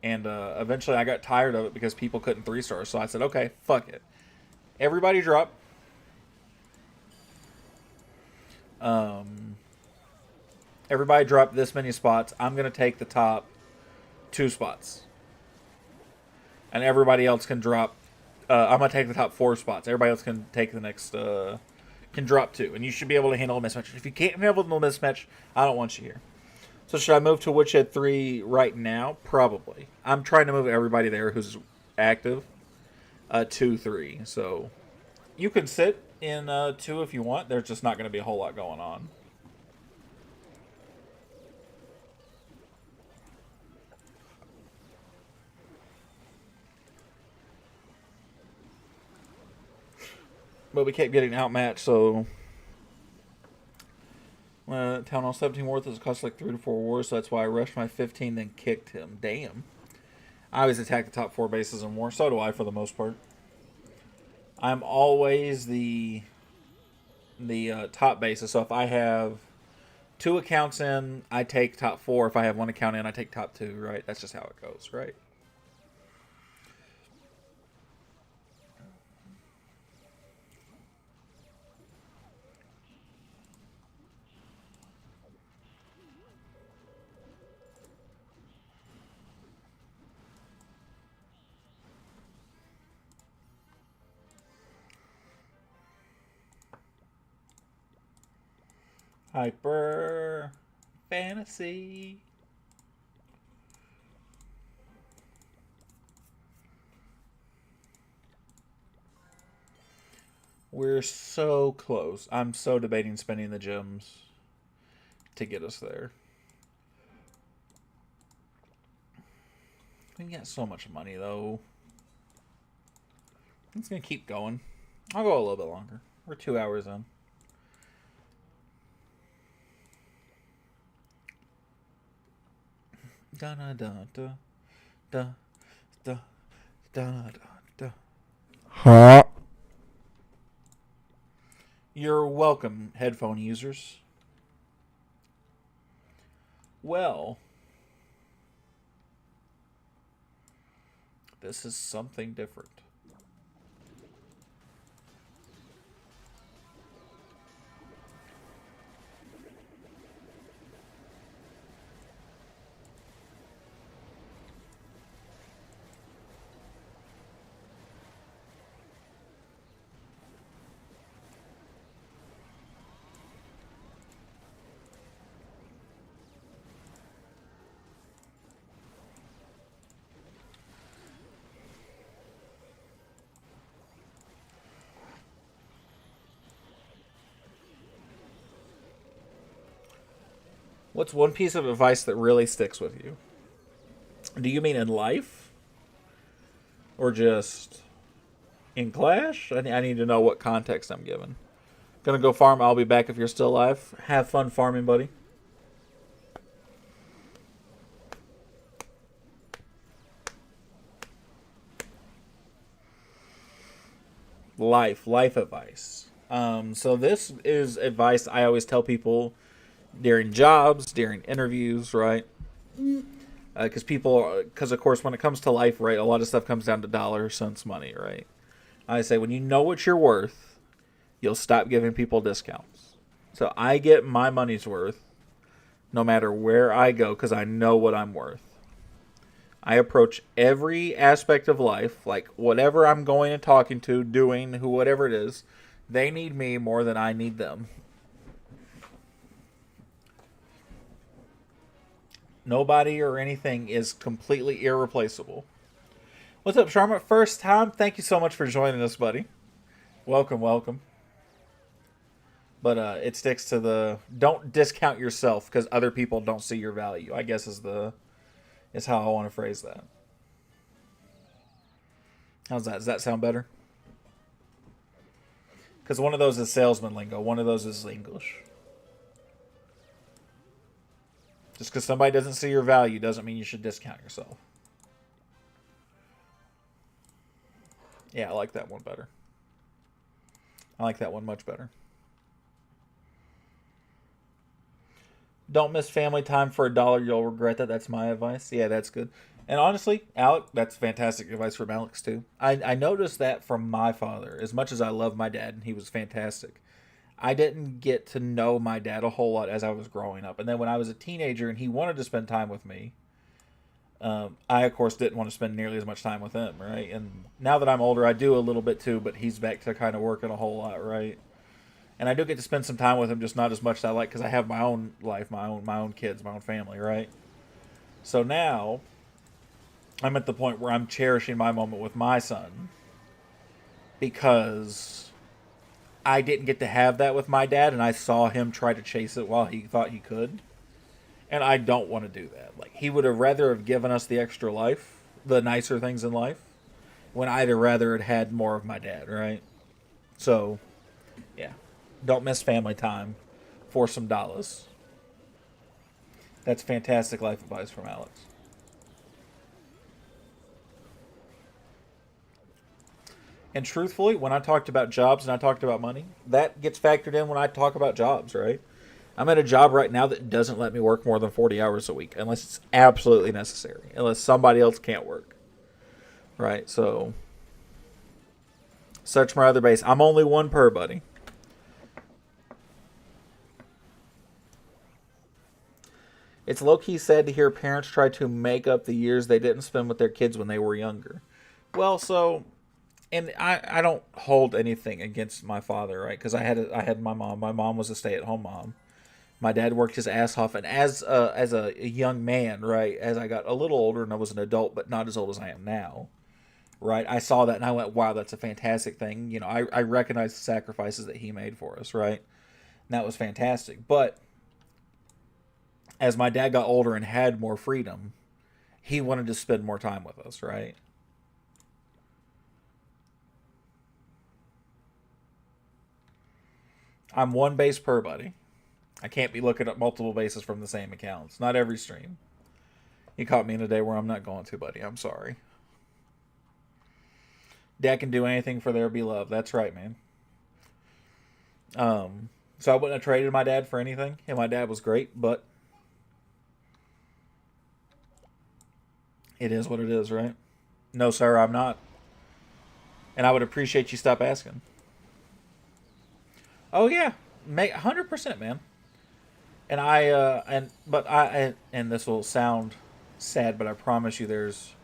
And eventually I got tired of it because people couldn't 3-star. So I said, okay, fuck it. Everybody drop. Everybody drop this many spots. I'm going to take the top 2 spots. And everybody else can drop. I'm going to take the top 4 spots. Everybody else can take the next. Can drop 2. And you should be able to handle a mismatch. If you can't handle a mismatch, I don't want you here. So should I move to Woodshed 3 right now? Probably. I'm trying to move everybody there who's active. 2-3. So you can sit in 2 if you want. There's just not going to be a whole lot going on. But we kept getting outmatched, so Town Hall 17 worth is cost like 3 to 4 wars, so that's why I rushed my 15, then kicked him. Damn. I always attack the top 4 bases in war. So do I, for the most part. I'm always the top bases. So if I have 2 accounts in, I take top 4. If I have 1 account in, I take top 2. Right? That's just how it goes. Right? Hyper fantasy. We're so close. I'm so debating spending the gems to get us there. We got so much money, though. It's going to keep going. I'll go a little bit longer. We're 2 hours in. Da da da da da da da da. Huh? You're welcome, headphone users. Well, this is something different. What's one piece of advice that really sticks with you? Do you mean in life? Or just in Clash? I need to know what context I'm given. Gonna go farm. I'll be back if you're still alive. Have fun farming, buddy. Life advice. So this is advice I always tell people during jobs, during interviews, right? Because of course, when it comes to life, right, a lot of stuff comes down to dollars, cents, money, right? I say when you know what you're worth, you'll stop giving people discounts. So I get my money's worth no matter where I go because I know what I'm worth. I approach every aspect of life, like whatever I'm going and talking to, doing, whatever it is, they need me more than I need them. Nobody or anything is completely irreplaceable. What's up, Charlotte? First time. Thank you so much for joining us, buddy. Welcome, welcome. But it sticks to the don't discount yourself because other people don't see your value. I guess is how I want to phrase that. How's that? Does that sound better? Because one of those is salesman lingo. One of those is English. Just because somebody doesn't see your value doesn't mean you should discount yourself. Yeah, I like that one better. I like that one much better. Don't miss family time for $1. You'll regret that. That's my advice. Yeah, that's good. And honestly, Alec, that's fantastic advice from Alex too. I noticed that from my father. As much as I love my dad, and he was fantastic, I didn't get to know my dad a whole lot as I was growing up. And then when I was a teenager and he wanted to spend time with me, I of course didn't want to spend nearly as much time with him, right? And now that I'm older, I do a little bit too, but he's back to kind of working a whole lot, right? And I do get to spend some time with him, just not as much as I like because I have my own life, my own kids, my own family, right? So now I'm at the point where I'm cherishing my moment with my son because I didn't get to have that with my dad, and I saw him try to chase it while he thought he could, and I don't want to do that. Like he would have rather have given us the extra life, the nicer things in life, when I'd have rather had more of my dad, right? So, yeah, don't miss family time for some dollars. That's fantastic life advice from Alex. And truthfully, when I talked about jobs and I talked about money, that gets factored in when I talk about jobs, right? I'm at a job right now that doesn't let me work more than 40 hours a week unless it's absolutely necessary, unless somebody else can't work, right? So, search my other base. I'm only one per, buddy. It's low key sad to hear parents try to make up the years they didn't spend with their kids when they were younger. Well, so and I don't hold anything against my father, right? Because I had my mom. My mom was a stay at home mom. My dad worked his ass off, and as a young man, right, as I got a little older and I was an adult, but not as old as I am now, right, I saw that and I went, wow, that's a fantastic thing. You know, I recognize the sacrifices that he made for us, right? And that was fantastic. But as my dad got older and had more freedom, he wanted to spend more time with us, right? I'm one base per, buddy. I can't be looking at multiple bases from the same accounts. Not every stream. You caught me in a day where I'm not going to, buddy. I'm sorry. Dad can do anything for their beloved. That's right, man. So I wouldn't have traded my dad for anything, and my dad was great, but it is what it is, right? No, sir, I'm not. And I would appreciate you stop asking. Oh yeah, 100%, man. And and this will sound sad, but I promise you, there's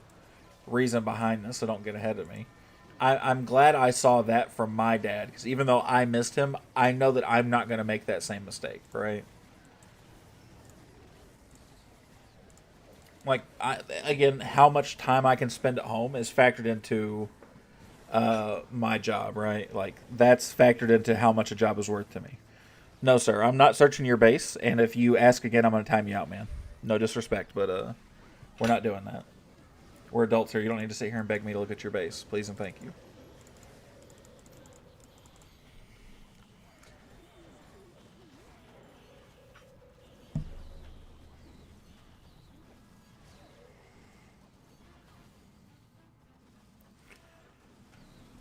reason behind this. So don't get ahead of me. I'm glad I saw that from my dad because even though I missed him, I know that I'm not going to make that same mistake, right? Like again, how much time I can spend at home is factored into my job, right? Like that's factored into how much a job is worth to me. No, sir, I'm not searching your base, and if you ask again, I'm going to time you out, man. No disrespect, but we're not doing that. We're adults here. You don't need to sit here and beg me to look at your base. Please and thank you.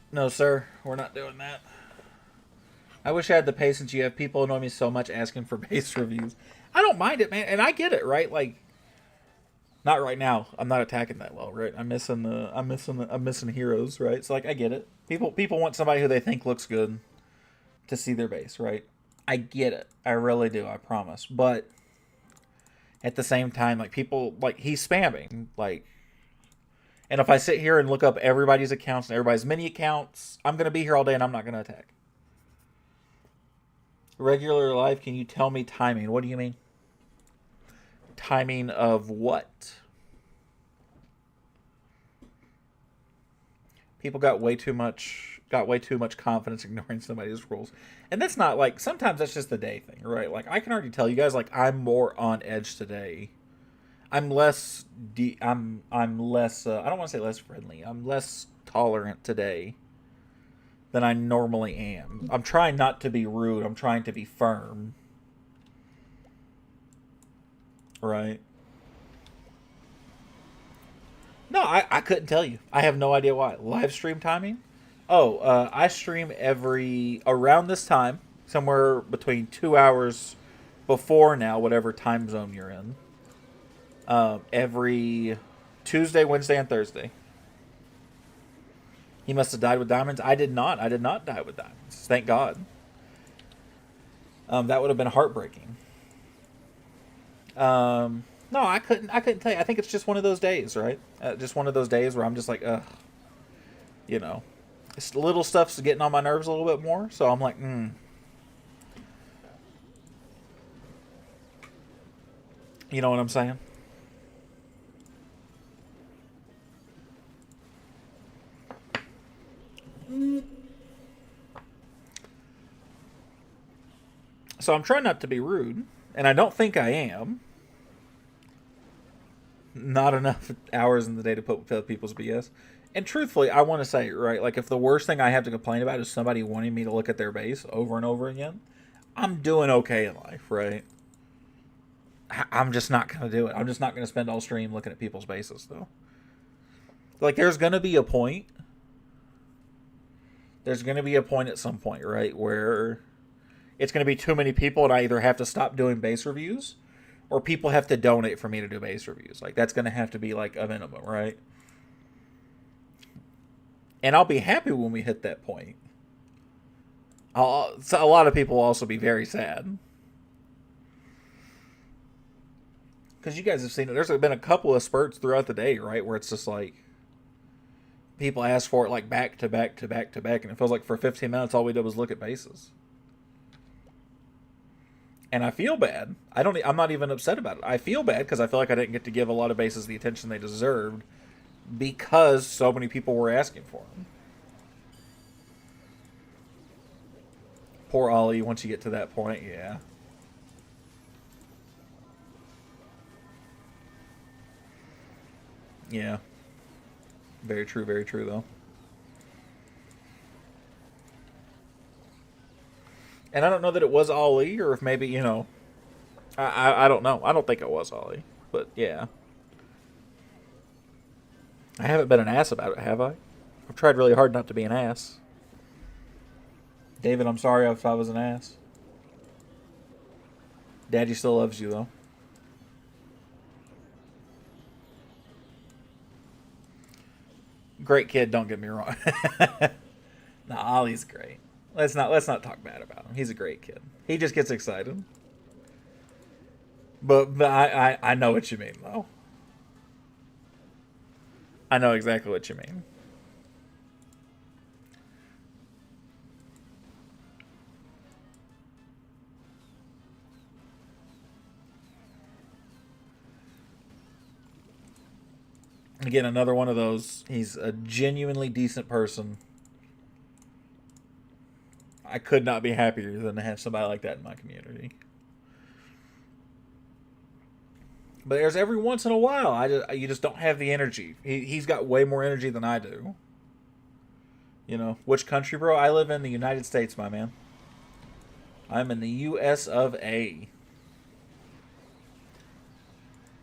No, sir, we're not doing that. I wish I had the patience you have. People annoy me so much asking for base reviews. I don't mind it, man, and I get it, right? Like, not right now. I'm not attacking that well, right? I'm missing heroes, right? So like, I get it. People want somebody who they think looks good to see their base, right? I get it. I really do. I promise. But at the same time, like people like he's spamming, like, and if I sit here and look up everybody's accounts and everybody's mini accounts, I'm gonna be here all day and I'm not gonna attack. Regular life, can you tell me timing? What do you mean? Timing of what? People got way too much confidence ignoring somebody's rules. And that's not like, sometimes that's just the day thing, right? Like I can already tell you guys, like I'm more on edge today. I'm less I'm less I don't want to say less friendly. I'm less tolerant today than I normally am. I'm trying not to be rude. I'm trying to be firm. Right? No, I couldn't tell you. I have no idea why. Live stream timing? Oh, I stream every around this time, somewhere between 2 hours before now, whatever time zone you're in. Every Tuesday, Wednesday, and Thursday. He must have died with diamonds. I did not. I did not die with diamonds. Thank God. That would have been heartbreaking. No, I couldn't. I couldn't tell you. I think it's just one of those days, right? Just one of those days where I'm just like, ugh. You know, it's little stuff's getting on my nerves a little bit more. So I'm like, You know what I'm saying? So I'm trying not to be rude, and I don't think I am. Not enough hours in the day to put with people's BS. And truthfully, I want to say, right, like if the worst thing I have to complain about is somebody wanting me to look at their base over and over again, I'm doing okay in life, right? I'm just not going to do it. I'm just not going to spend all stream looking at people's bases, though. Like, there's going to be a point. There's going to be a point at some point, right, where it's going to be too many people and I either have to stop doing base reviews or people have to donate for me to do base reviews. Like, that's going to have to be, like, a minimum, right? And I'll be happy when we hit that point. So a lot of people will also be very sad. Because you guys have seen it. There's been a couple of spurts throughout the day, right? Where it's just like, people ask for it like back to back to back to back. And it feels like for 15 minutes, all we did was look at bases. And I feel bad. I'm not even upset about it. I feel bad because I feel like I didn't get to give a lot of bases the attention they deserved because so many people were asking for them. Poor Ollie, once you get to that point, yeah. Yeah. Very true, though. And I don't know that it was Ollie, or if maybe, I don't know. I don't think it was Ollie. But, yeah. I haven't been an ass about it, have I? I've tried really hard not to be an ass. David, I'm sorry if I was an ass. Daddy still loves you, though. Great kid, don't get me wrong. Nah, Ollie's great. Let's not talk bad about him. He's a great kid. He just gets excited. But I know what you mean, though. I know exactly what you mean. Again, another one of those. He's a genuinely decent person. I could not be happier than to have somebody like that in my community. But there's every once in a while, you just don't have the energy. He's got way more energy than I do. Which country, bro? I live in the United States, my man. I'm in the U.S. of A.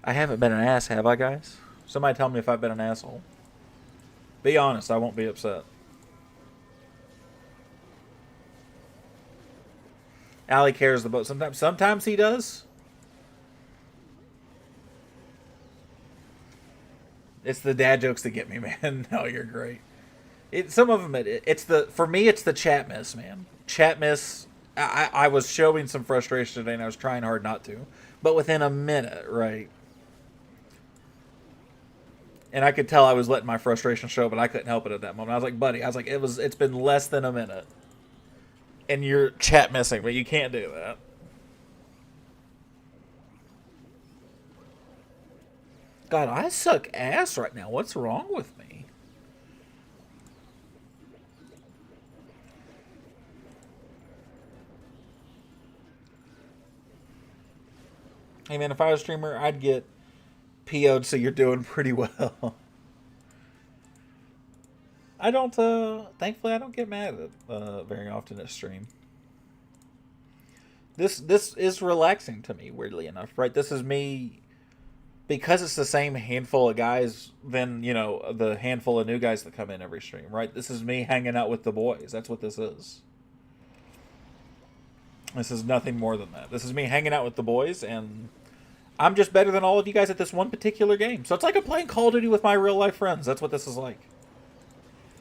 I haven't been an ass, have I, guys? Somebody tell me if I've been an asshole. Be honest, I won't be upset. Allie cares the boat. Sometimes he does. It's the dad jokes that get me, man. No, you're great. Some of them, for me, it's the chat miss, man. Chat miss. I was showing some frustration today, and I was trying hard not to. But within a minute, right? And I could tell I was letting my frustration show, but I couldn't help it at that moment. I was like, buddy, it's been less than a minute. And you're chat missing, but you can't do that. God, I suck ass right now. What's wrong with me? Hey man, if I was a streamer, I'd get PO'd so you're doing pretty well. I don't, thankfully I don't get mad at, very often at stream. This is relaxing to me, weirdly enough, right? This is me, because it's the same handful of guys, then, you know, the handful of new guys that come in every stream, right? This is me hanging out with the boys. That's what this is. This is nothing more than that. This is me hanging out with the boys, and I'm just better than all of you guys at this one particular game. So it's like I'm playing Call of Duty with my real life friends. That's what this is like.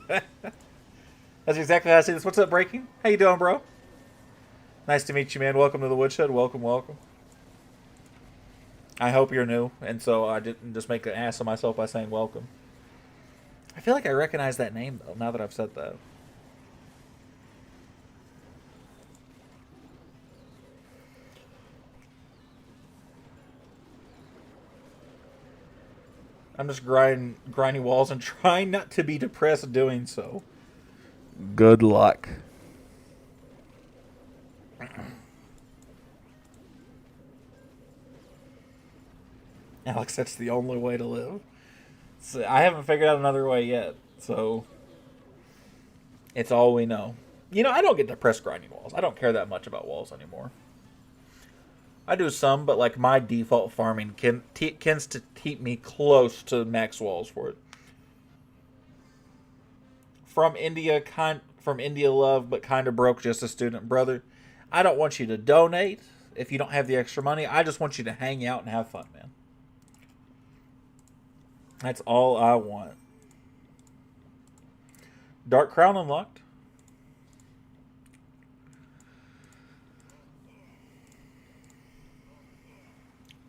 That's exactly how I see this. What's up, Breaking? How you doing, bro? Nice to meet you, man. Welcome to the Woodshed. Welcome, welcome. I hope you're new, and so I didn't just make an ass of myself by saying welcome. I feel like I recognize that name, though, now that I've said that. I'm just grinding walls and trying not to be depressed doing so. Good luck. Alex, that's the only way to live. So I haven't figured out another way yet, so it's all we know. You know, I don't get depressed grinding walls. I don't care that much about walls anymore. I do some, but like my default farming tends to keep me close to max walls for it. From India, love, but kind of broke, just a student brother. I don't want you to donate if you don't have the extra money. I just want you to hang out and have fun, man. That's all I want. Dark Crown unlocked.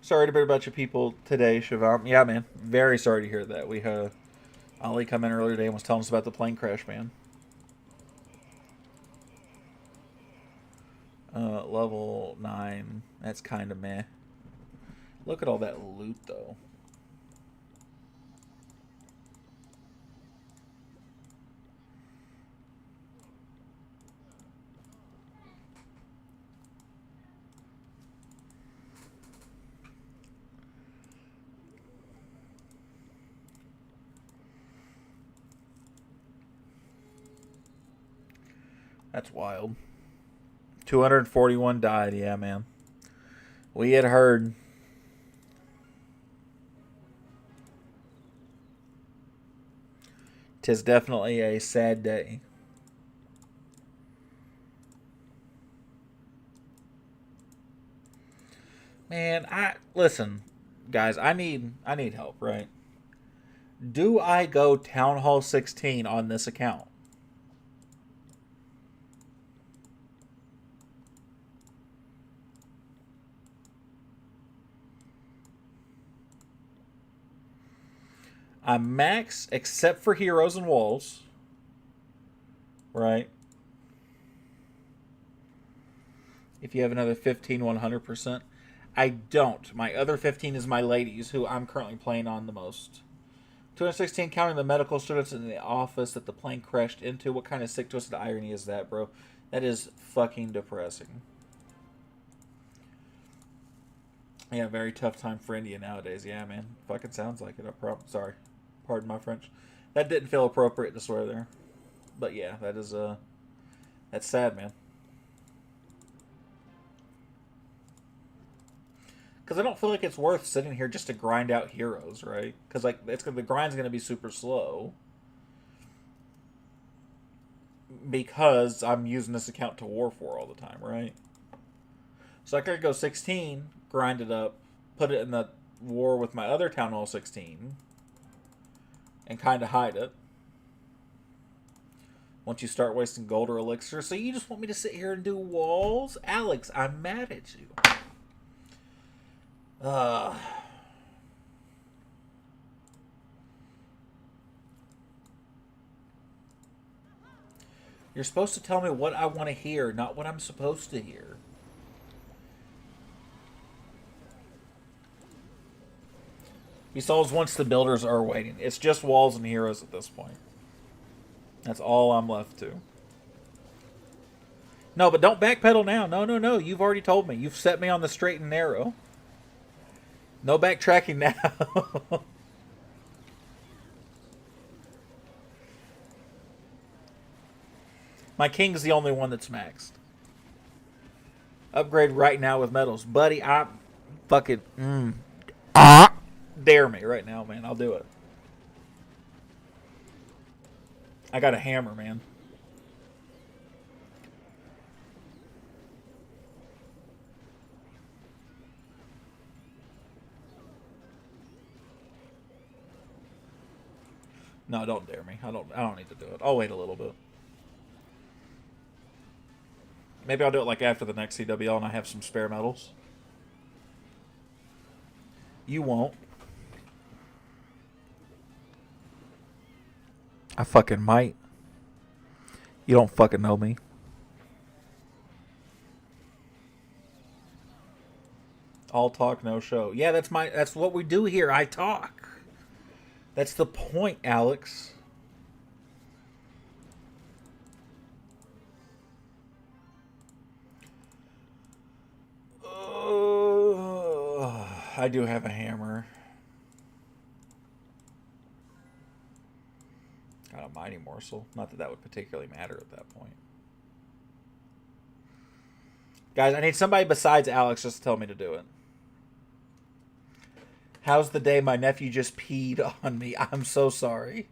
Sorry to hear about your people today, Shivam. Yeah, man. Very sorry to hear that. We had Ali come in earlier today and was telling us about the plane crash, man. Level 9. That's kind of meh. Look at all that loot, though. That's wild. 241 died, yeah, man. We had heard. Tis definitely a sad day. Man, listen, guys, I need help, right? Do I go Town Hall 16 on this account? I'm max except for heroes and walls. Right? If you have another 15, 100%. I don't. My other 15 is my ladies, who I'm currently playing on the most. 216 counting the medical students in the office that the plane crashed into. What kind of sick twisted irony is that, bro? That is fucking depressing. Yeah, very tough time for India nowadays. Yeah, man. Fucking sounds like it. Sorry. Pardon my French. That didn't feel appropriate to swear there. But yeah, that is, that's sad, man. Because I don't feel like it's worth sitting here just to grind out heroes, right? Because like the grind's going to be super slow. Because I'm using this account to war for all the time, right? So I could go 16, grind it up, put it in the war with my other Town Hall 16, and kind of hide it. Once you start wasting gold or elixir. So you just want me to sit here and do walls? Alex, I'm mad at you. You're supposed to tell me what I want to hear, not what I'm supposed to hear. He solves once the builders are waiting. It's just walls and heroes at this point. That's all I'm left to. No, but don't backpedal now. No. You've already told me. You've set me on the straight and narrow. No backtracking now. My king's the only one that's maxed. Upgrade right now with medals. Buddy, I fucking dare me right now, man. I'll do it. I got a hammer, man. No, don't dare me. I don't need to do it. I'll wait a little bit. Maybe I'll do it like after the next CWL and I have some spare medals. You won't. I fucking might. You don't fucking know me. All talk, no show. Yeah, that's what we do here. I talk. That's the point, Alex. I do have a hammer. Got a mighty morsel. Not that that would particularly matter at that point. Guys, I need somebody besides Alex just to tell me to do it. How's the day my nephew just peed on me? I'm so sorry.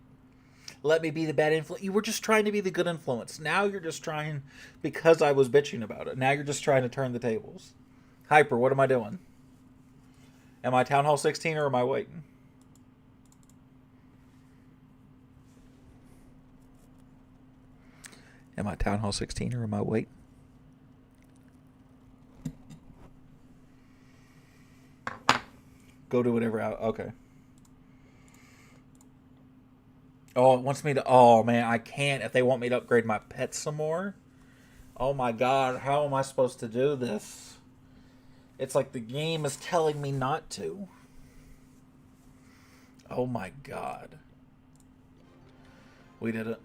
Let me be the bad influence. You were just trying to be the good influence. Now you're just trying, because I was bitching about it. Now you're just trying to turn the tables. Hyper, what am I doing? Am I Town Hall 16 or am I waiting? Am I Town Hall 16 or am I waiting? Go do whatever. Okay. Oh, it wants me to. Oh, man, I can't. If they want me to upgrade my pet some more. Oh, my God. How am I supposed to do this? It's like the game is telling me not to. Oh, my God. We did it.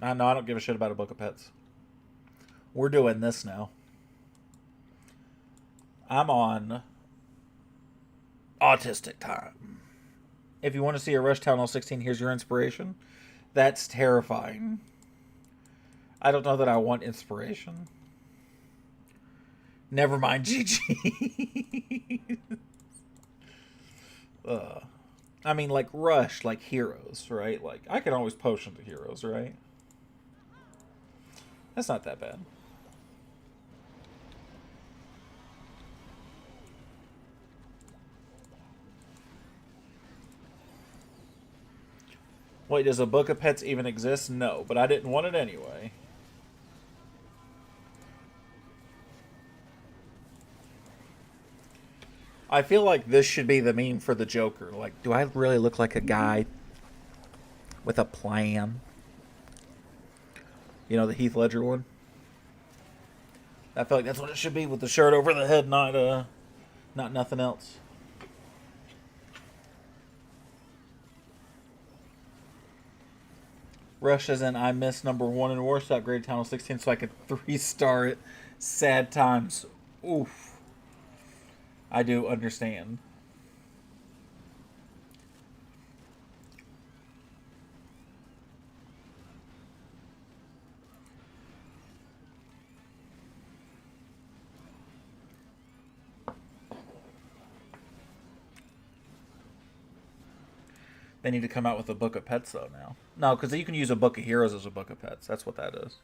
I don't give a shit about a book of pets. We're doing this now. I'm on autistic time. If you want to see a Rush Town Hall 16, here's your inspiration. That's terrifying. I don't know that I want inspiration. Never mind, GG. I mean, like Rush, like heroes, right? Like, I can always potion to heroes, right? That's not that bad. Wait, does a book of pets even exist? No, but I didn't want it anyway. I feel like this should be the meme for the Joker. Like, do I really look like a guy with a plan? You know, the Heath Ledger one? I feel like that's what it should be, with the shirt over the head, not nothing else. Rush as in I missed number 1 in Warsaw Grade Town 16 so I could 3-star it. Sad times. Oof. I do understand. They need to come out with a book of pets, though, now. No, because you can use a book of heroes as a book of pets. That's what that is.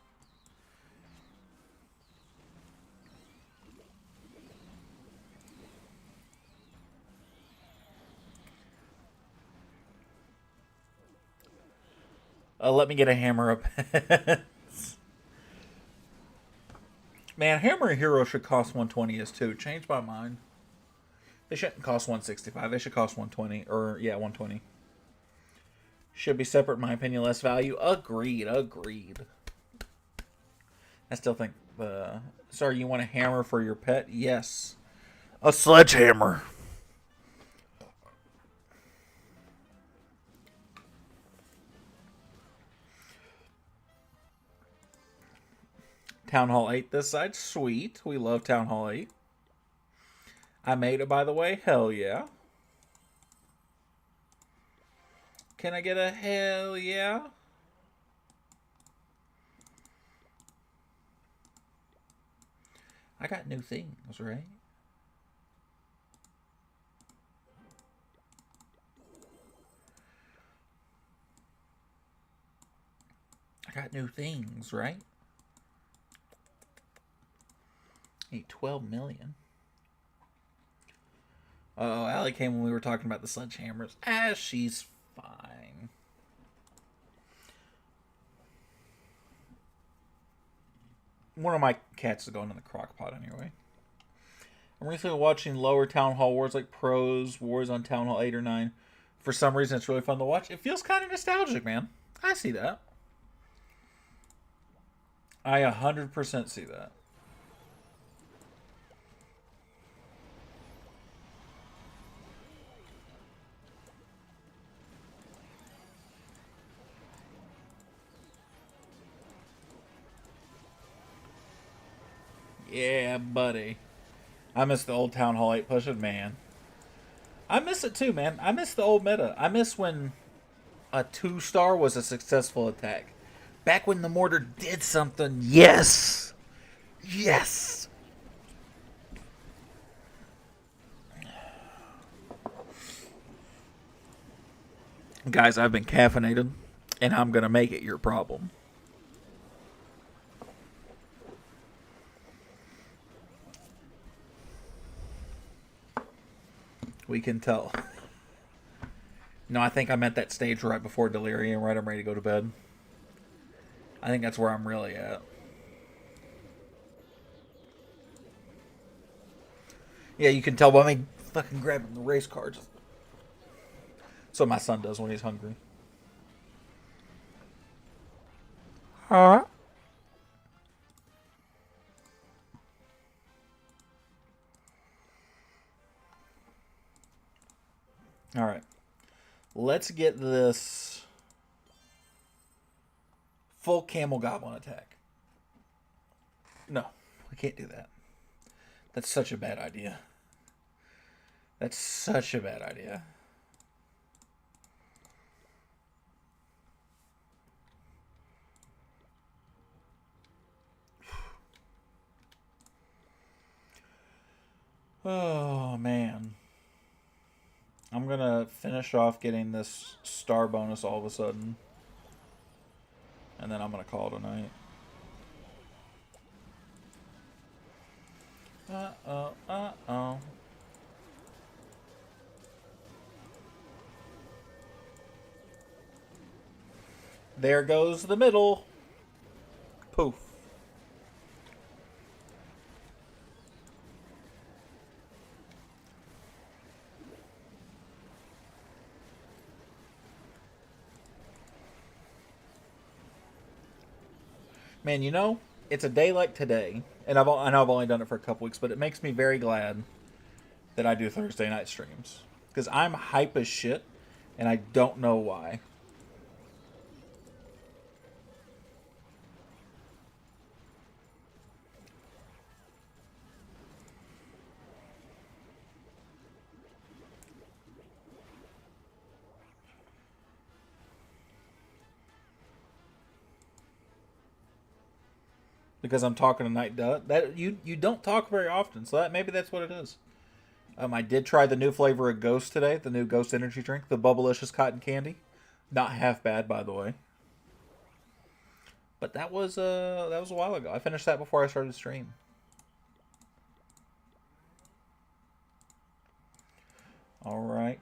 Let me get a hammer of pets. Man, hammer hero should cost 120 as too. Changed my mind. They shouldn't cost 165. They should cost 120. Or, yeah, 120. Should be separate, in my opinion, less value. Agreed. I still think sorry, you want a hammer for your pet? Yes. A sledgehammer. Town Hall 8 this side. Sweet. We love Town Hall 8. I made it, by the way. Hell yeah. Can I get a hell yeah? I got new things, right? I got new things, right? Need 12 million. Oh, Allie came when we were talking about the sledgehammers. She's fine. One of my cats is going in the crock pot anyway. I'm recently watching lower Town Hall Wars like Pros, Wars on Town Hall 8 or 9. For some reason, it's really fun to watch. It feels kind of nostalgic, man. I see that. I 100% see that. Yeah, buddy. I miss the old Town Hall 8 pushing, man. I miss it too, man. I miss the old meta. I miss when a 2-star was a successful attack. Back when the mortar did something. Yes! Yes! Guys, I've been caffeinated, and I'm going to make it your problem. We can tell. No, I think I'm at that stage right before delirium, right? I'm ready to go to bed. I think that's where I'm really at. Yeah, you can tell by me fucking grabbing the race cards. That's what my son does when he's hungry. Alright. Alright. Let's get this full camel goblin attack. No, we can't do that. That's such a bad idea. That's such a bad idea. Oh, man. I'm going to finish off getting this star bonus all of a sudden. And then I'm going to call it a night. Uh-oh, uh-oh. There goes the middle. Poof. Man, you know, it's a day like today, and I know I've only done it for a couple weeks, but it makes me very glad that I do Thursday night streams. Because I'm hype as shit, and I don't know why. Because I'm talking tonight, that you don't talk very often, so maybe that's what it is. I did try the new flavor of Ghost today, the new Ghost energy drink, the Bubblicious Cotton Candy. Not half bad, by the way. But that was a while ago. I finished that before I started the stream. All right.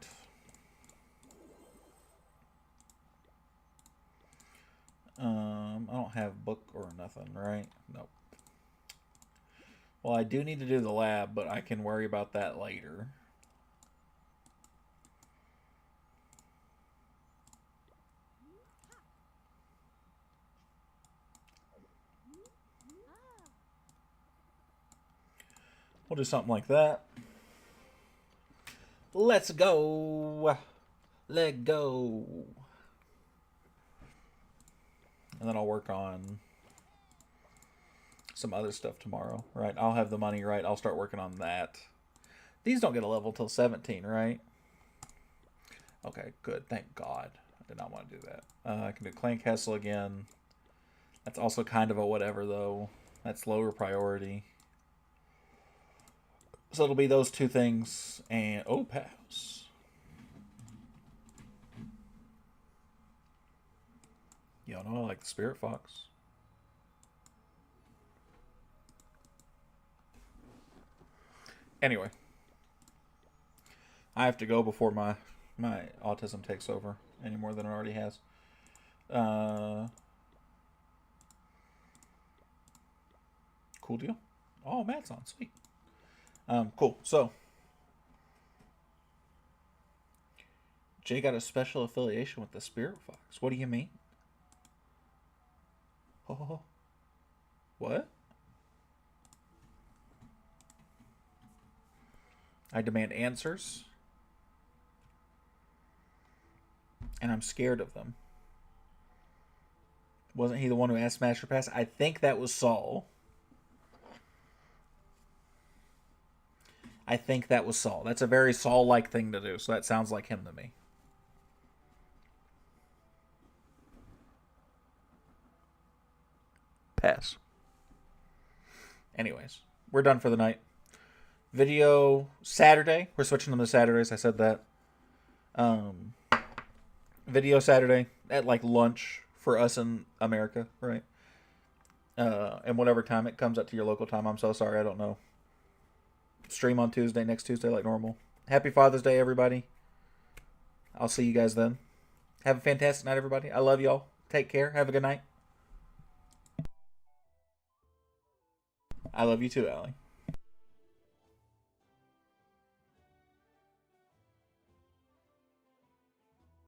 I don't have book or nothing, right? Nope. Well, I do need to do the lab, but I can worry about that later. We'll do something like that. Let's go. Let go. And then I'll work on some other stuff tomorrow, right? I'll have the money, right? I'll start working on that. These don't get a level till 17, right? Okay, good. Thank God. I did not want to do that. I can do Clan Castle again. That's also kind of a whatever, though. That's lower priority. So it'll be those two things. And, oh, pass. Y'all know I like the Spirit Fox. Anyway. I have to go before my autism takes over any more than it already has. Cool deal. Oh, Matt's on. Sweet. Cool. So, Jay got a special affiliation with the Spirit Fox. What do you mean? Oh, what? I demand answers. And I'm scared of them. Wasn't he the one who asked Master Pass? I think that was Saul. That's a very Saul-like thing to do, so that sounds like him to me. Pass. Anyways, we're done for the night. Video Saturday. We're switching them to Saturdays. I said that. Video Saturday at like lunch for us in America, right? And whatever time it comes up to your local time. I'm so sorry, I don't know. Stream on Tuesday, next Tuesday like normal. Happy Father's Day, everybody. I'll see you guys then. Have a fantastic night, everybody. I love y'all. Take care. Have a good night. I love you too, Allie.